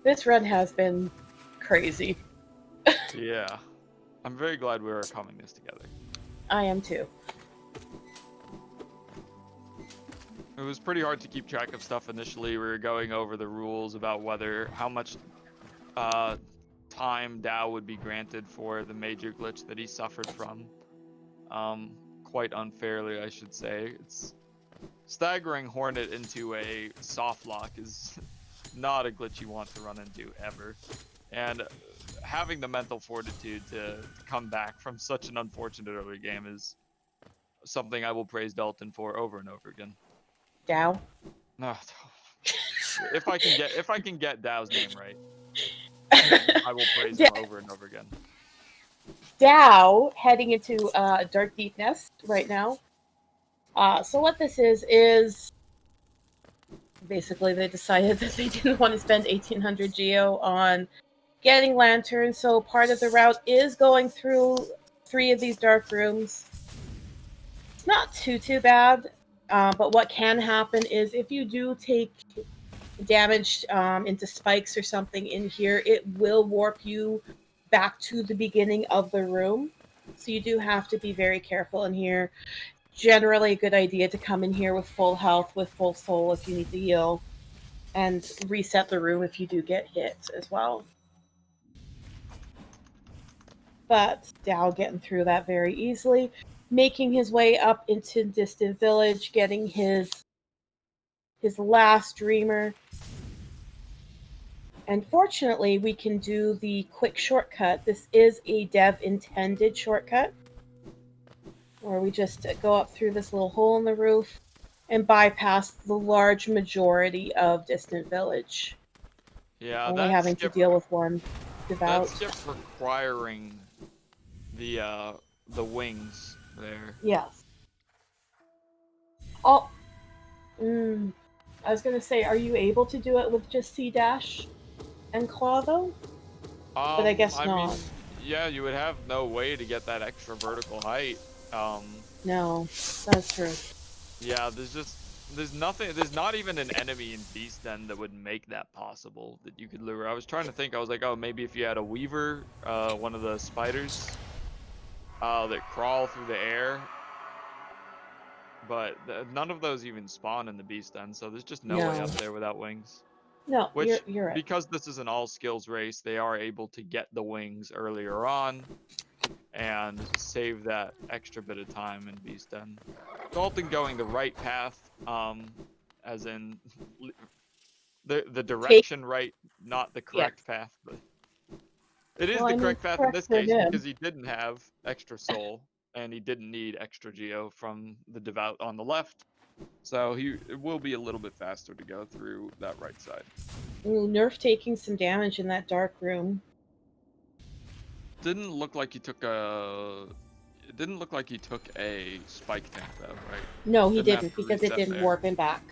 S2: This run has been crazy.
S1: Yeah, I'm very glad we are coming this together.
S2: I am too.
S1: It was pretty hard to keep track of stuff initially. We were going over the rules about how much time Dao would be granted for the major glitch that he suffered from. Quite unfairly, I should say. It's staggering Hornet into a soft lock is not a glitch you want to run into ever. And having the mental fortitude to come back from such an unfortunate early game is something I will praise Dalton for over and over again.
S2: Dao.
S1: No, if I can get Dao's name right, I will praise him over and over again.
S2: Dao heading into Dark Deep Nest right now. So what this is basically they decided that they didn't want to spend 1800 geo on getting lanterns, so part of the route is going through 3 of these dark rooms. It's not too bad, but what can happen is if you do take damage into spikes or something in here, it will warp you back to the beginning of the room. So you do have to be very careful in here. Generally a good idea to come in here with full health, with full soul if you need to heal, and reset the room if you do get hit as well. But Dao getting through that very easily, making his way up into Distant Village, getting his last dreamer. And fortunately, we can do the quick shortcut. This is a dev-intended shortcut, where we just go up through this little hole in the roof and bypass the large majority of Distant Village.
S1: Yeah,
S2: Only having to deal with one devout.
S1: That skip requiring the wings there.
S2: Yes. Oh, I was gonna say, are you able to do it with just C dash and claw though? But I guess not.
S1: Mean, yeah, you would have no way to get that extra vertical height.
S2: No, that's true.
S1: Yeah, there's nothing. There's not even an enemy in Beast Den that would make that possible that you could lure. I was trying to think. I was like, oh, maybe if you had a Weaver, one of the spiders, that crawl through the air. But none of those even spawn in the Beast Den, so there's just no way up there without wings.
S2: No,
S1: Which,
S2: you're right.
S1: because this is an all-skills race, they are able to get the wings earlier on and save that extra bit of time in Beast Den. Dalton going the right path, as in the direction right, not the correct path, but it is the correct path in this case because he didn't have extra soul and he didn't need extra geo from the devout on the left. So it will be a little bit faster to go through that right side.
S2: Ooh, Nerf taking some damage in that dark room.
S1: Didn't look like he took a. It didn't look like he took a spike tank though, right?
S2: No, he didn't because it didn't warp him back.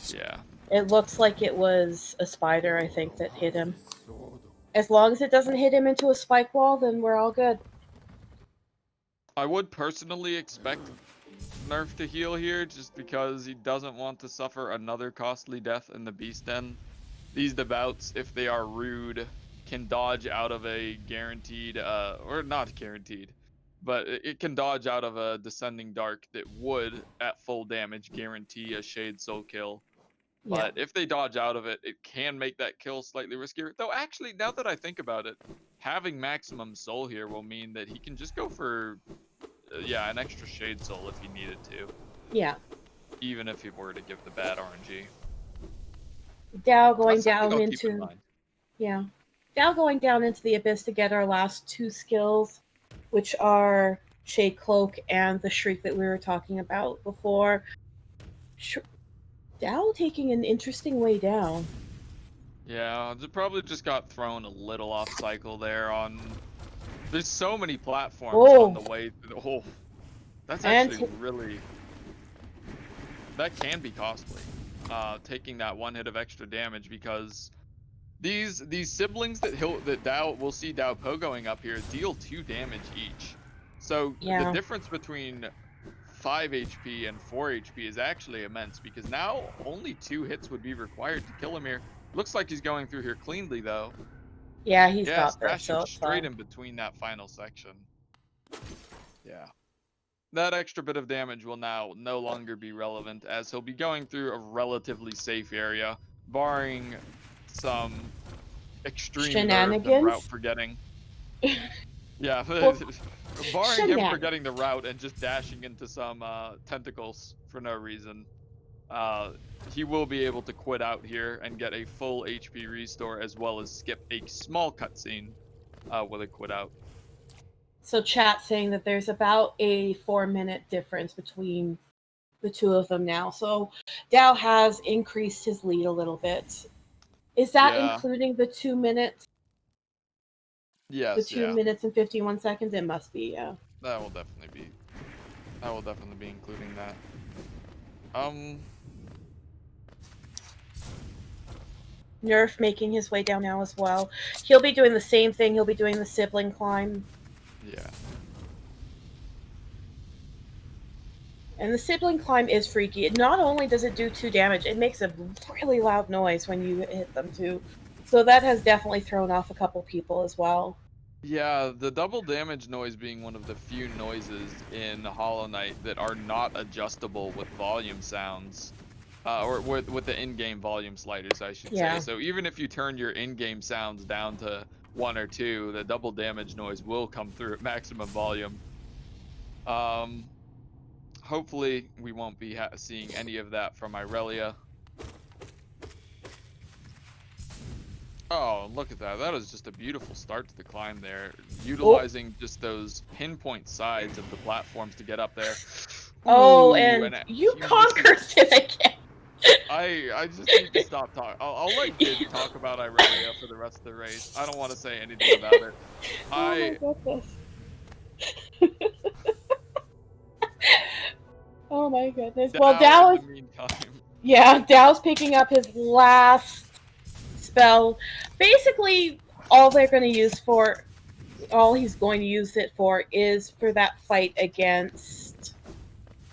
S1: Yeah.
S2: It looks like it was a spider, I think, that hit him. As long as it doesn't hit him into a spike wall, then we're all good.
S1: I would personally expect Nerf to heal here just because he doesn't want to suffer another costly death in the Beast Den. These devouts, if they are rude, can dodge out of a guaranteed, or not guaranteed, but it can dodge out of a Descending Dark that would, at full damage, guarantee a Shade Soul kill. But if they dodge out of it, it can make that kill slightly riskier. Though actually, now that I think about it, having maximum soul here will mean that he can just go for, an extra Shade Soul if he needed to.
S2: Yeah.
S1: Even if he were to give the bad RNG.
S2: Dao going down into... Yeah. Dao going down into the abyss to get our last 2 skills, which are Shade Cloak and the Shriek that we were talking about before. Dao taking an interesting way down.
S1: Yeah, it probably just got thrown a little off cycle there on... There's so many platforms on the way through the... Oh, that's actually really... That can be costly. taking that one hit of extra damage, because these siblings that Dao will see Dao pogoing up here deal 2 damage each. So the
S2: Yeah.
S1: difference between 5 HP and 4 HP is actually immense, because now only 2 hits would be required to kill him here. Looks like he's going through here cleanly though.
S2: Yeah, he's
S1: Yeah,
S2: got this,
S1: stashing
S2: so it's
S1: straight
S2: fine.
S1: in between that final section. Yeah. That extra bit of damage will now no longer be relevant, as he'll be going through a relatively safe area, barring some extreme nerfs and route
S2: Shenanigans?
S1: forgetting. Yeah,
S2: Well,
S1: barring him
S2: shenanigans.
S1: forgetting the route and just dashing into some tentacles for no reason. He will be able to quit out here and get a full HP restore, as well as skip a small cutscene with a quit out.
S2: So chat saying that there's about a 4-minute difference between the two of them now. So Dow has increased his lead a little bit. Is that
S1: Yeah.
S2: including the 2 minutes? The
S1: Yes.
S2: 2
S1: Yeah.
S2: minutes and 51 seconds? It must be, yeah.
S1: That will definitely be including that.
S2: Nerf making his way down now as well. He'll be doing the same thing. He'll be doing the sibling climb.
S1: Yeah.
S2: And the sibling climb is freaky. Not only does it do 2 damage, it makes a really loud noise when you hit them too. So that has definitely thrown off a couple people as well.
S1: Yeah, the double damage noise being one of the few noises in Hollow Knight that are not adjustable with volume sounds. Or with the in-game volume sliders, I should say.
S2: Yeah.
S1: So even if you turn your in-game sounds down to 1 or 2, the double damage noise will come through at maximum volume. Hopefully we won't be seeing any of that from Irelia. Oh, look at that. That is just a beautiful start to the climb there. Utilizing just those pinpoint sides of the platforms to get up there.
S2: Oh,
S1: Ooh,
S2: and you
S1: he
S2: conquered it again.
S1: I just need to stop talking. I'll let Gid talk about Irelia for the rest of the race. I don't want to say anything about it.
S2: Oh my goodness. Oh my goodness. Well,
S1: Dow
S2: Dow
S1: in
S2: is,
S1: the meantime.
S2: yeah, Dow's picking up his last spell. Basically, all they're going to use for, all he's going to use it for is for that fight against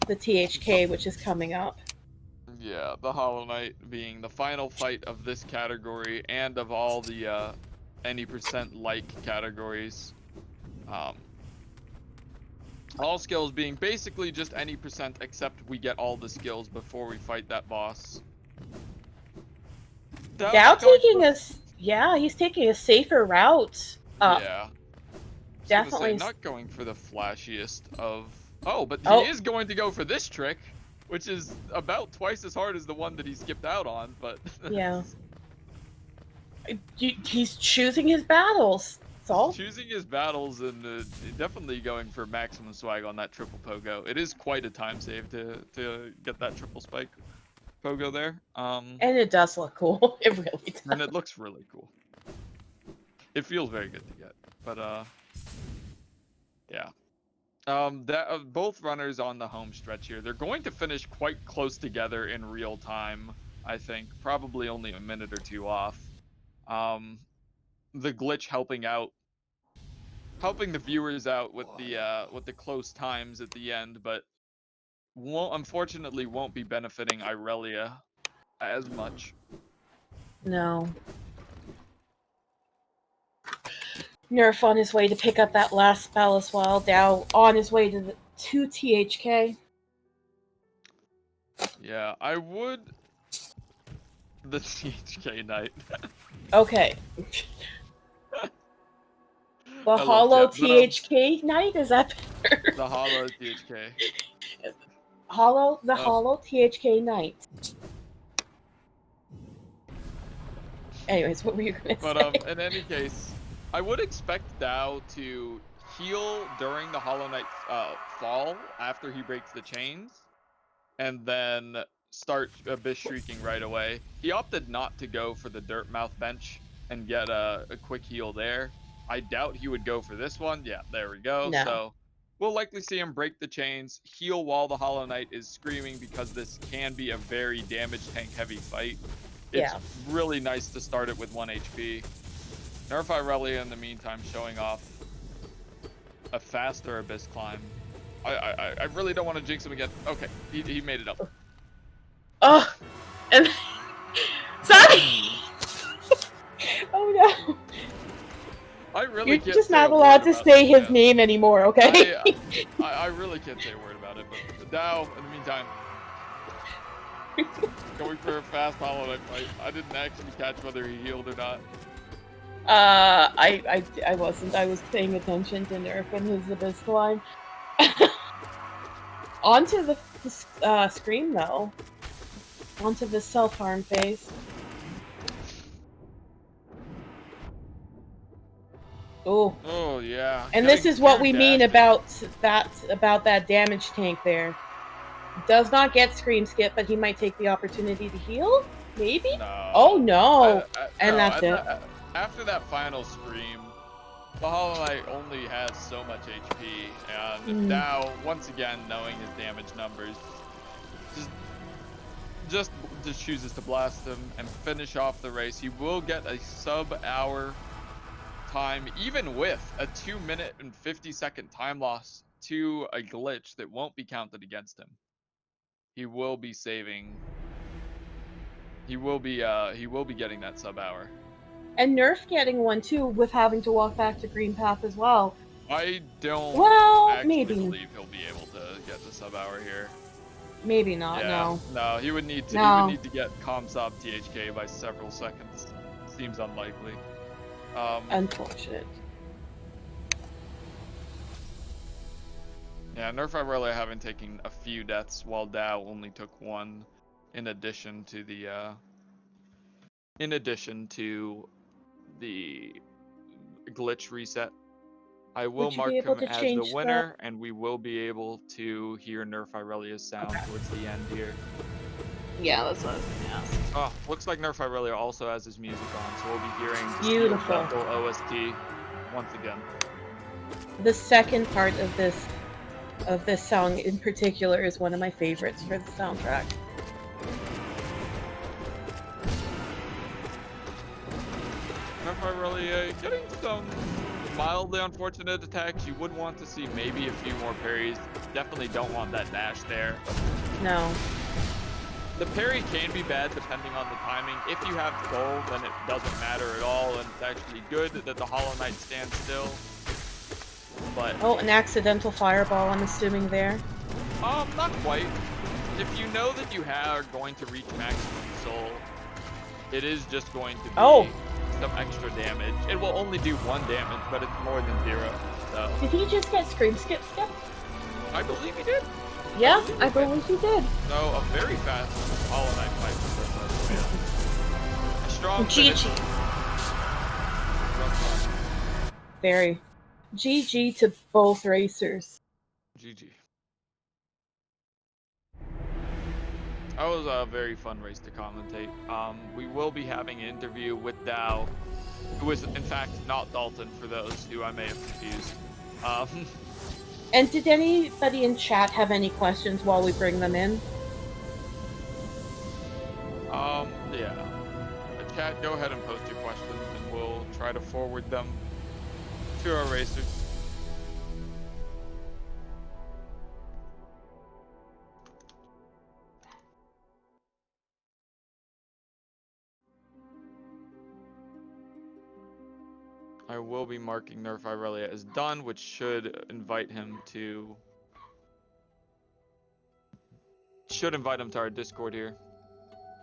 S2: the THK, which is coming up.
S1: Yeah, the Hollow Knight being the final fight of this category and of all the any percent like categories. All skills being basically just any percent, except we get all the skills before we fight that boss.
S2: Dow taking he's taking a safer route up.
S1: Yeah.
S2: Definitely.
S1: Not going for the flashiest of... Oh, but he
S2: Oh.
S1: is going to go for this trick, which is about twice as hard as the one that he skipped out on, but...
S2: Yeah. He's choosing his battles. All.
S1: Choosing his battles and definitely going for maximum swag on that triple pogo. It is quite a time save to get that triple spike pogo there.
S2: And it does look cool. It really does.
S1: And it looks really cool. It feels very good to get. But yeah. Both runners on the home stretch here. They're going to finish quite close together in real time, I think. Probably only a minute or 2 off. The glitch helping the viewers out with the close times at the end, but unfortunately won't be benefiting Irelia as much.
S2: No. Nerf on his way to pick up that last spell as well. Dow on his way to THK.
S1: Yeah, I would the THK Knight.
S2: Okay. The Hollow THK Knight, is that better?
S1: The Hollow THK.
S2: Hollow THK Knight. Anyways, what were you gonna say?
S1: But in any case, I would expect Dow to heal during the Hollow Knight fall after he breaks the chains, and then start Abyss Shrieking right away. He opted not to go for the Dirt Mouth bench and get a quick heal there. I doubt he would go for this one. Yeah, there we go.
S2: No.
S1: So We'll likely see him break the chains, heal while the Hollow Knight is screaming because this can be a very damage tank heavy fight. It's really nice to start it with 1 HP. NerfIrelia in the meantime showing off a faster Abyss climb. I really don't want to jinx him again. Okay, he made it up.
S2: Oh, and sorry. Oh no.
S1: I really
S2: You're
S1: can't
S2: just
S1: say
S2: not
S1: a
S2: allowed
S1: word
S2: to
S1: about
S2: say
S1: this,
S2: his
S1: man.
S2: name anymore, okay?
S1: I really can't say a word about it, but Dao, in the meantime, going for a fast Hollow Knight fight. I didn't actually catch whether he healed or not.
S2: I wasn't. I was paying attention to Nerf and his Abyss climb. Onto the scream, though. Onto the self-harm phase. Oh.
S1: Oh yeah.
S2: And this is what we mean about that damage tank there. Does not get scream skip, but he might take the opportunity to heal? Maybe?
S1: No.
S2: Oh no. And
S1: no,
S2: that's it.
S1: After that final scream, the Hollow Knight only has so much HP, and now, once again, knowing his damage numbers, just chooses to blast him and finish off the race. He will get a sub-hour time, even with a 2-minute and 50-second time loss to a glitch that won't be counted against him. He will be saving. He will be getting that sub-hour.
S2: And Nerf getting one too, with having to walk back to Green Path as well.
S1: I don't
S2: maybe
S1: believe he'll be able to get the sub-hour here.
S2: Maybe not.
S1: Yeah, no, he would need to. He would need to get Comsop THK by several seconds. Seems unlikely.
S2: Unfortunate.
S1: Yeah, NerfIrelia having taken a few deaths, while Dao only took one, in addition to the glitch reset. I will mark him as the winner, and we will be able to hear NerfIrelia's sound towards the end here.
S2: Yeah, that's what I was gonna ask.
S1: Oh, looks like NerfIrelia also has his music on, so we'll be hearing
S2: beautiful
S1: OST once again.
S2: The second part of this song in particular is one of my favorites for the soundtrack.
S1: NerfIrelia getting some mildly unfortunate attacks. You would want to see maybe a few more parries. Definitely don't want that dash there.
S2: No.
S1: The parry can be bad depending on the timing. If you have gold, then it doesn't matter at all, and it's actually good that the Hollow Knight stands still. But
S2: an accidental fireball, I'm assuming there.
S1: Not quite. If you know that you are going to reach maximum soul, it is just going to be some extra damage. It will only do 1 damage, but it's more than 0. So.
S2: Did he just get scream skip?
S1: I believe he did.
S2: Yeah, I believe he did.
S1: So a very fast Hollow Knight fight for this. A strong
S2: GG. Very. GG to both racers.
S1: GG. That was a very fun race to commentate. We will be having an interview with Dao, who is in fact not Dalton, for those who I may have confused.
S2: And did anybody in chat have any questions while we bring them in?
S1: Yeah. Chat, go ahead and post your questions, and we'll try to forward them to our racers. I will be marking NerfIrelia as done, which should invite him to our Discord here.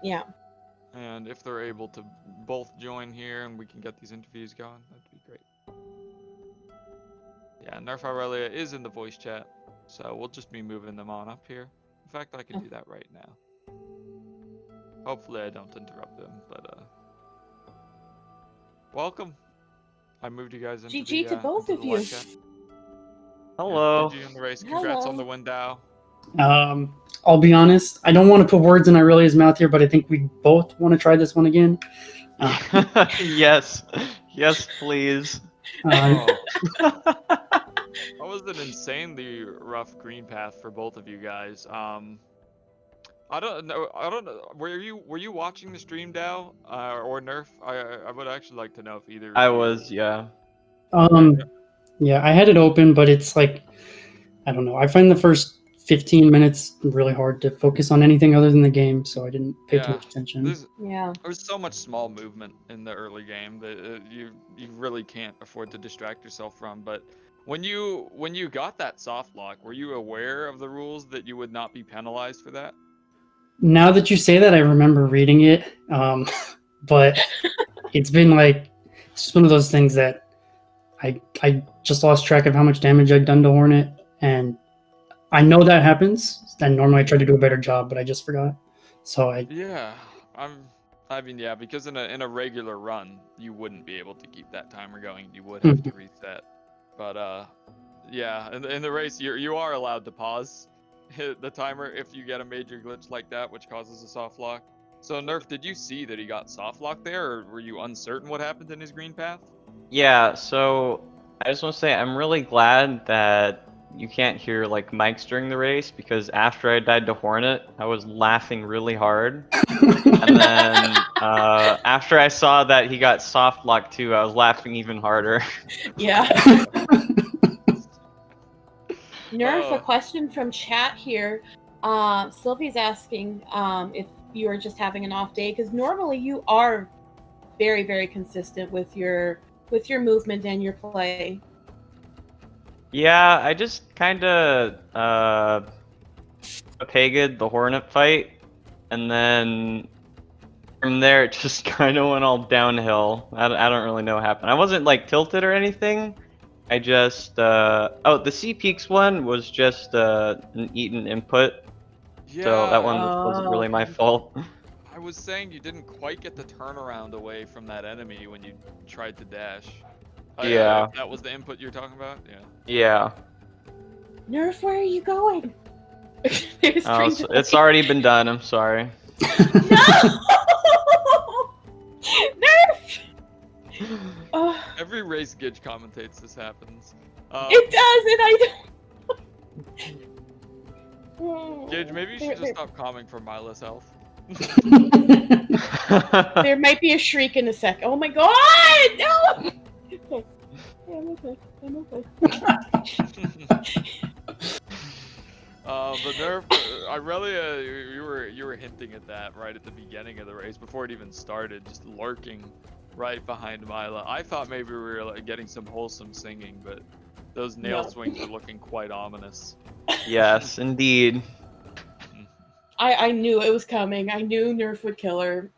S2: Yeah.
S1: And if they're able to both join here and we can get these interviews going, that'd be great. Yeah, NerfIrelia is in the voice chat, so we'll just be moving them on up here. In fact, I can do that right now. Hopefully I don't interrupt them, but welcome. I moved you guys into
S2: GG to both of you.
S3: Hello.
S1: GG in the race. Congrats on the win, Dao.
S3: I'll be honest. I don't want to put words in Irelia's mouth here, but I think we both want to try this one again.
S4: Yes. Yes, please.
S1: I was was an insanely rough green path for both of you guys. I don't know. Were you watching the stream, Dow, or Nerf? I would actually like to know if either of
S4: I
S1: you.
S4: was, yeah.
S3: Yeah, I had it open, but it's like, I don't know. I find the first 15 minutes really hard to focus on anything other than the game, so I didn't pay too
S1: Yeah,
S3: much attention.
S1: there's so much small movement in the early game that you really can't afford to distract yourself from. But when you got that soft lock, were you aware of the rules that you would not be penalized for that?
S3: Now that you say that, I remember reading it, but it's been like, it's just one of those things that I just lost track of how much damage I'd done to Hornet, and I know that happens, and normally I try to do a better job, but I just forgot. So
S1: Yeah, I mean, yeah, because in a regular run, you wouldn't be able to keep that timer going. You would have to reset. But yeah, in the race, you are allowed to pause hit the timer if you get a major glitch like that, which causes a soft lock. So Nerf, did you see that he got soft locked there, or were you uncertain what happened in his green path?
S4: Yeah, so I just want to say I'm really glad that you can't hear like mics during the race, because after I died to Hornet, I was laughing really hard. And then after I saw that he got soft locked too, I was laughing even harder.
S2: Yeah. Nerf, a question from chat here. Sylvie's asking if you are just having an off day, because normally you are very, very consistent with your movement and your play.
S4: Yeah, I just kind of pegged the Hornet fight, and then from there it just kind of went all downhill. I don't really know what happened. I wasn't like tilted or anything. I just oh, the C Peaks one was just an eaten input,
S1: Yeah,
S4: so that one wasn't really my fault.
S1: I was saying you didn't quite get the turnaround away from that enemy when you tried to dash.
S4: Yeah.
S1: That was the input you're talking about? Yeah.
S4: Yeah.
S2: Nerf, where are you going?
S4: Oh, so it's already been done. I'm sorry.
S2: No! Nerf!
S1: Every race Gidge commentates this happens.
S2: It does, and I don't.
S1: Gidge, maybe you should just stop commenting for mindless health.
S2: There might be a shriek in a sec. Oh my god! No! Okay. I'm okay. I'm okay.
S1: But Nerf, Irelia, you were hinting at that right at the beginning of the race before it even started, just lurking right behind Mila. I thought maybe we were like, getting some wholesome singing, but those nail swings are looking quite ominous.
S4: Yes, indeed.
S2: I knew it was coming. I knew Nerf would kill her.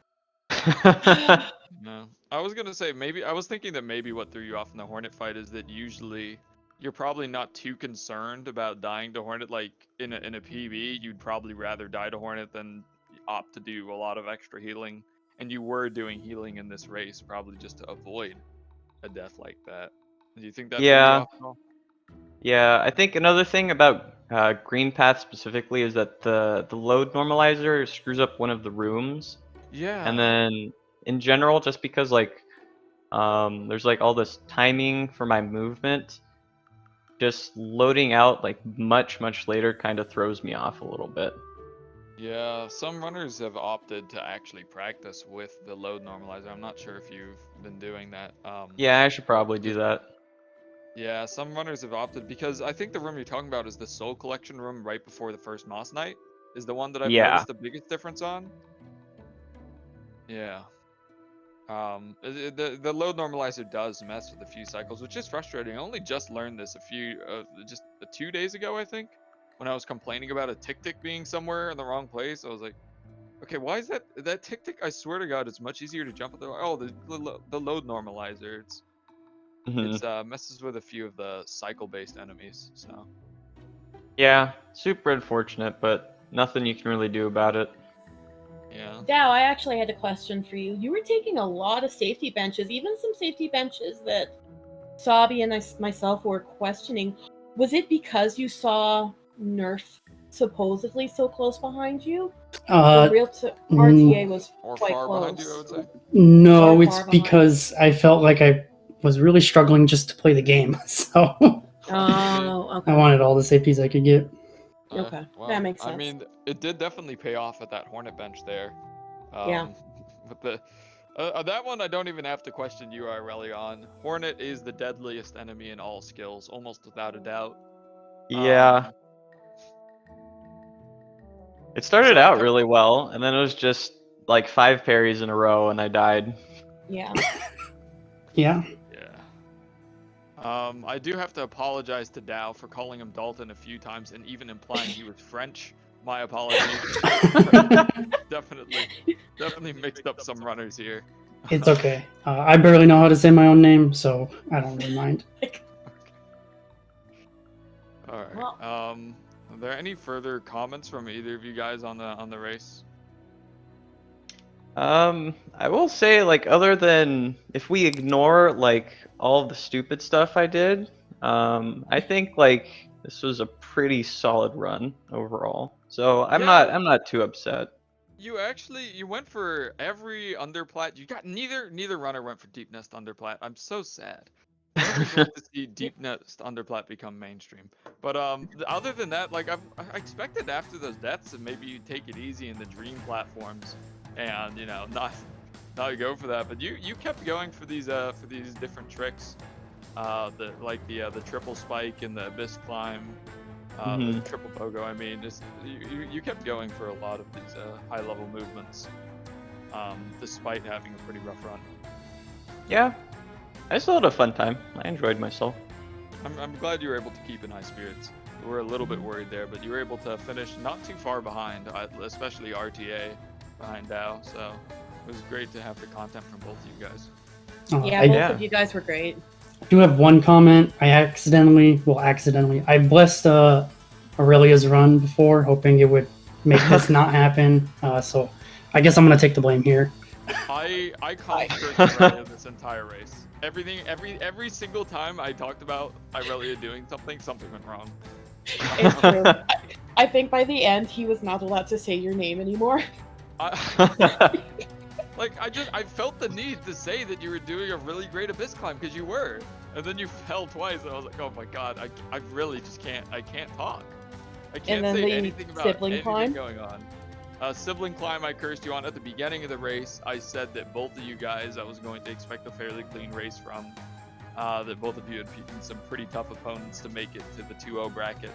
S1: No, I was gonna say I was thinking that maybe what threw you off in the Hornet fight is that usually you're probably not too concerned about dying to Hornet. Like in a PB, you'd probably rather die to Hornet than opt to do a lot of extra healing. And you were doing healing in this race probably just to avoid a death like that. Do you think that threw you off at all?
S4: Yeah, I think another thing about Green Path specifically is that the load normalizer screws up one of the rooms.
S1: Yeah.
S4: And then in general, just because like there's like all this timing for my movement, just loading out like much later kind of throws me off a little bit.
S1: Yeah, some runners have opted to actually practice with the load normalizer. I'm not sure if you've been doing that.
S4: Yeah, I should probably do that.
S1: Yeah, some runners have opted, because I think the room you're talking about is the Soul Collection room right before the first Moss Night, is the one that I've noticed the biggest difference on. Yeah. The load normalizer does mess with a few cycles, which is frustrating. I only just learned this just 2 days ago, I think, when I was complaining about a tick being somewhere in the wrong place. I was like, okay, why is that tick? I swear to God, it's much easier to jump at the load normalizer. It's messes with a few of the cycle-based enemies. So.
S4: Yeah, super unfortunate, but nothing you can really do about it.
S1: Yeah.
S2: Dow, I actually had a question for you. You were taking a lot of safety benches, even some safety benches that Sabi and myself were questioning. Was it because you saw Nerf supposedly so close behind you? The real RTA was quite
S1: far
S2: close.
S1: behind you, I would say.
S3: No, it's because I felt like I was really struggling just to play the game. So.
S2: Oh, Oh, okay.
S3: I wanted all the safeties I could get.
S2: Okay,
S1: Well,
S2: that makes
S1: I
S2: sense.
S1: mean, it did definitely pay off at that Hornet bench there.
S2: Yeah.
S1: But that one I don't even have to question you, Irelia, on. Hornet is the deadliest enemy in all skills, almost without a doubt.
S4: Yeah. It started
S1: so I
S4: out
S1: kept-
S4: really well, and then it was just like 5 parries in a row, and I died.
S2: Yeah.
S3: Yeah.
S1: Yeah. I do have to apologize to Dow for calling him Dalton a few times and even implying he was French. My apologies. Definitely mixed up some runners here.
S3: It's okay. I barely know how to say my own name, so I don't really mind.
S1: All right.
S2: Well-
S1: Are there any further comments from either of you guys on the race?
S4: I will say, like, other than if we ignore like all of the stupid stuff I did, I think like this was a pretty solid run overall. So I'm
S1: Yeah.
S4: not too upset.
S1: You went for every underplat. You got neither runner went for deep nest underplat. I'm so sad. Would have been great to see deep nest underplat become mainstream. But other than that, like I expected after those deaths that maybe you take it easy in the dream platforms, and not go for that. But you kept going for these different tricks. The triple spike and the abyss climb. The triple pogo. I mean, just you kept going for a lot of these high level movements, despite having a pretty rough run.
S4: Yeah, I still had a fun time. I enjoyed myself.
S1: I'm glad you were able to keep in high spirits. We were a little bit worried there, but you were able to finish not too far behind, especially RTA behind Dow. So it was great to have the content from both of you guys.
S2: Yeah,
S3: I
S2: both of you guys were great.
S3: do have one comment. I blessed Aurelia's run before, hoping it would make this not happen. So I guess I'm gonna take the blame here.
S1: I cursed Irelia this entire race. Every single time I talked about Irelia doing something went wrong.
S2: It's true. I think by the end he was not allowed to say your name anymore.
S1: I felt the need to say that you were doing a really great abyss climb because you were, and then you fell twice, and I was like, oh my god, I really just can't talk. I can't say anything about anything
S2: climb?
S1: going on. Sibling climb I cursed you on at the beginning of the race. I said that both of you guys I was going to expect a fairly clean race from. That both of you had beaten some pretty tough opponents to make it to the 2-0 bracket.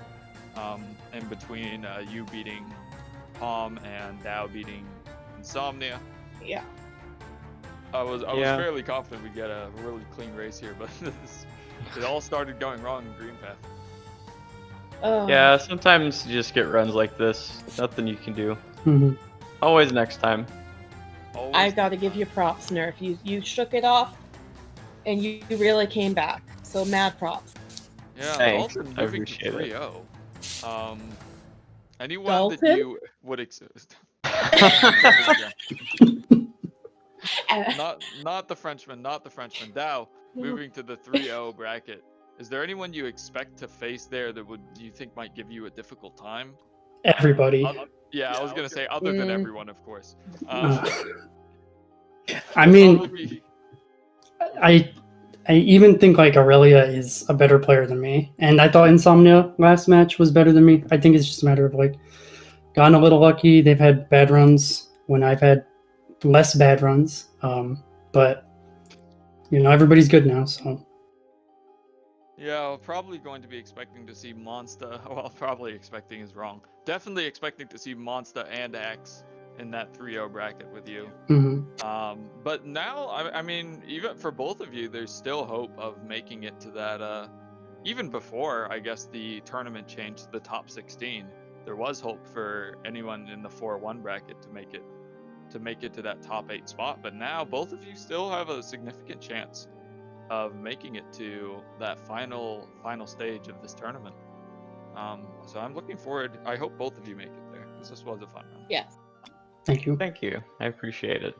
S1: In between you beating Palm and Dow beating Insomnia.
S2: Yeah.
S1: I was fairly confident we'd get a really clean race here, but it all started going wrong in Green Path.
S4: Yeah, sometimes you just get runs like this. Nothing you can do.
S3: Mhm.
S4: Always next time.
S1: Always.
S2: I gotta give you props, Nerf. You shook it off, and you really came back. So mad props.
S1: Yeah,
S4: Thanks.
S1: Dalton
S4: I
S1: moving to
S4: appreciate it.
S1: 3-0. Anyone
S2: Dalton?
S1: that you would exist. Not the Frenchman. Dow moving to the 3-0 bracket. Is there anyone you expect to face there that you think might give you a difficult time?
S3: Everybody.
S1: I was gonna say other than everyone, of course.
S3: I mean, I even think like Aurelia is a better player than me, and I thought Insomnia last match was better than me. I think it's just a matter of like gotten a little lucky. They've had bad runs when I've had less bad runs, but everybody's good now. So
S1: yeah, we're probably going to be expecting to see Monsta. Well, probably expecting is wrong. Definitely expecting to see Monsta and X in that 3-0 bracket with you. But now, I mean, even for both of you, there's still hope of making it to that. Even before, I guess, the tournament changed to the top 16, there was hope for anyone in the 4-1 bracket to make it to that top 8 spot. But now, both of you still have a significant chance of making it to that final stage of this tournament. So I'm looking forward. I hope both of you make it there because this was a fun run.
S2: Yes.
S3: thank you.
S4: Thank you. I appreciate it.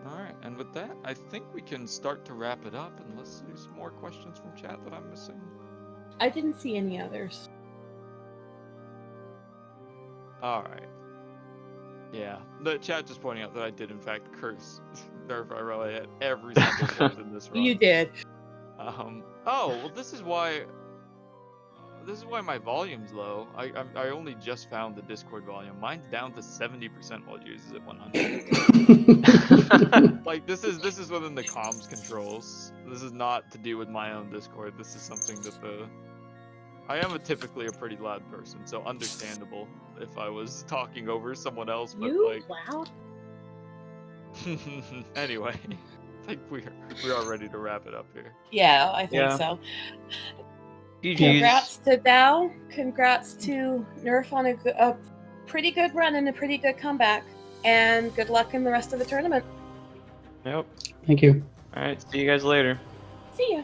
S1: All right, and with that, I think we can start to wrap it up unless there's more questions from chat that I'm missing.
S2: I didn't see any others.
S1: All right. Yeah, the chat just pointing out that I did in fact curse NerfIrelia at every single point in this run.
S2: You did.
S1: Oh, well, this is why my volume's low. I only just found the Discord volume. Mine's down to 70% while it uses it 100. Like this is within the comms controls. This is not to do with my own Discord. This is something that I am typically a pretty loud person, so understandable if I was talking over someone else. But
S5: You
S1: like,
S5: loud?
S1: anyway, I think we are ready to wrap it up here.
S2: Yeah, I think
S4: Yeah.
S2: so.
S4: GG's.
S2: Congrats to Dao. Congrats to Nerf on a pretty good run and a pretty good comeback. And good luck in the rest of the tournament.
S4: Yep.
S3: Thank you.
S4: All right. See you guys later.
S2: See ya.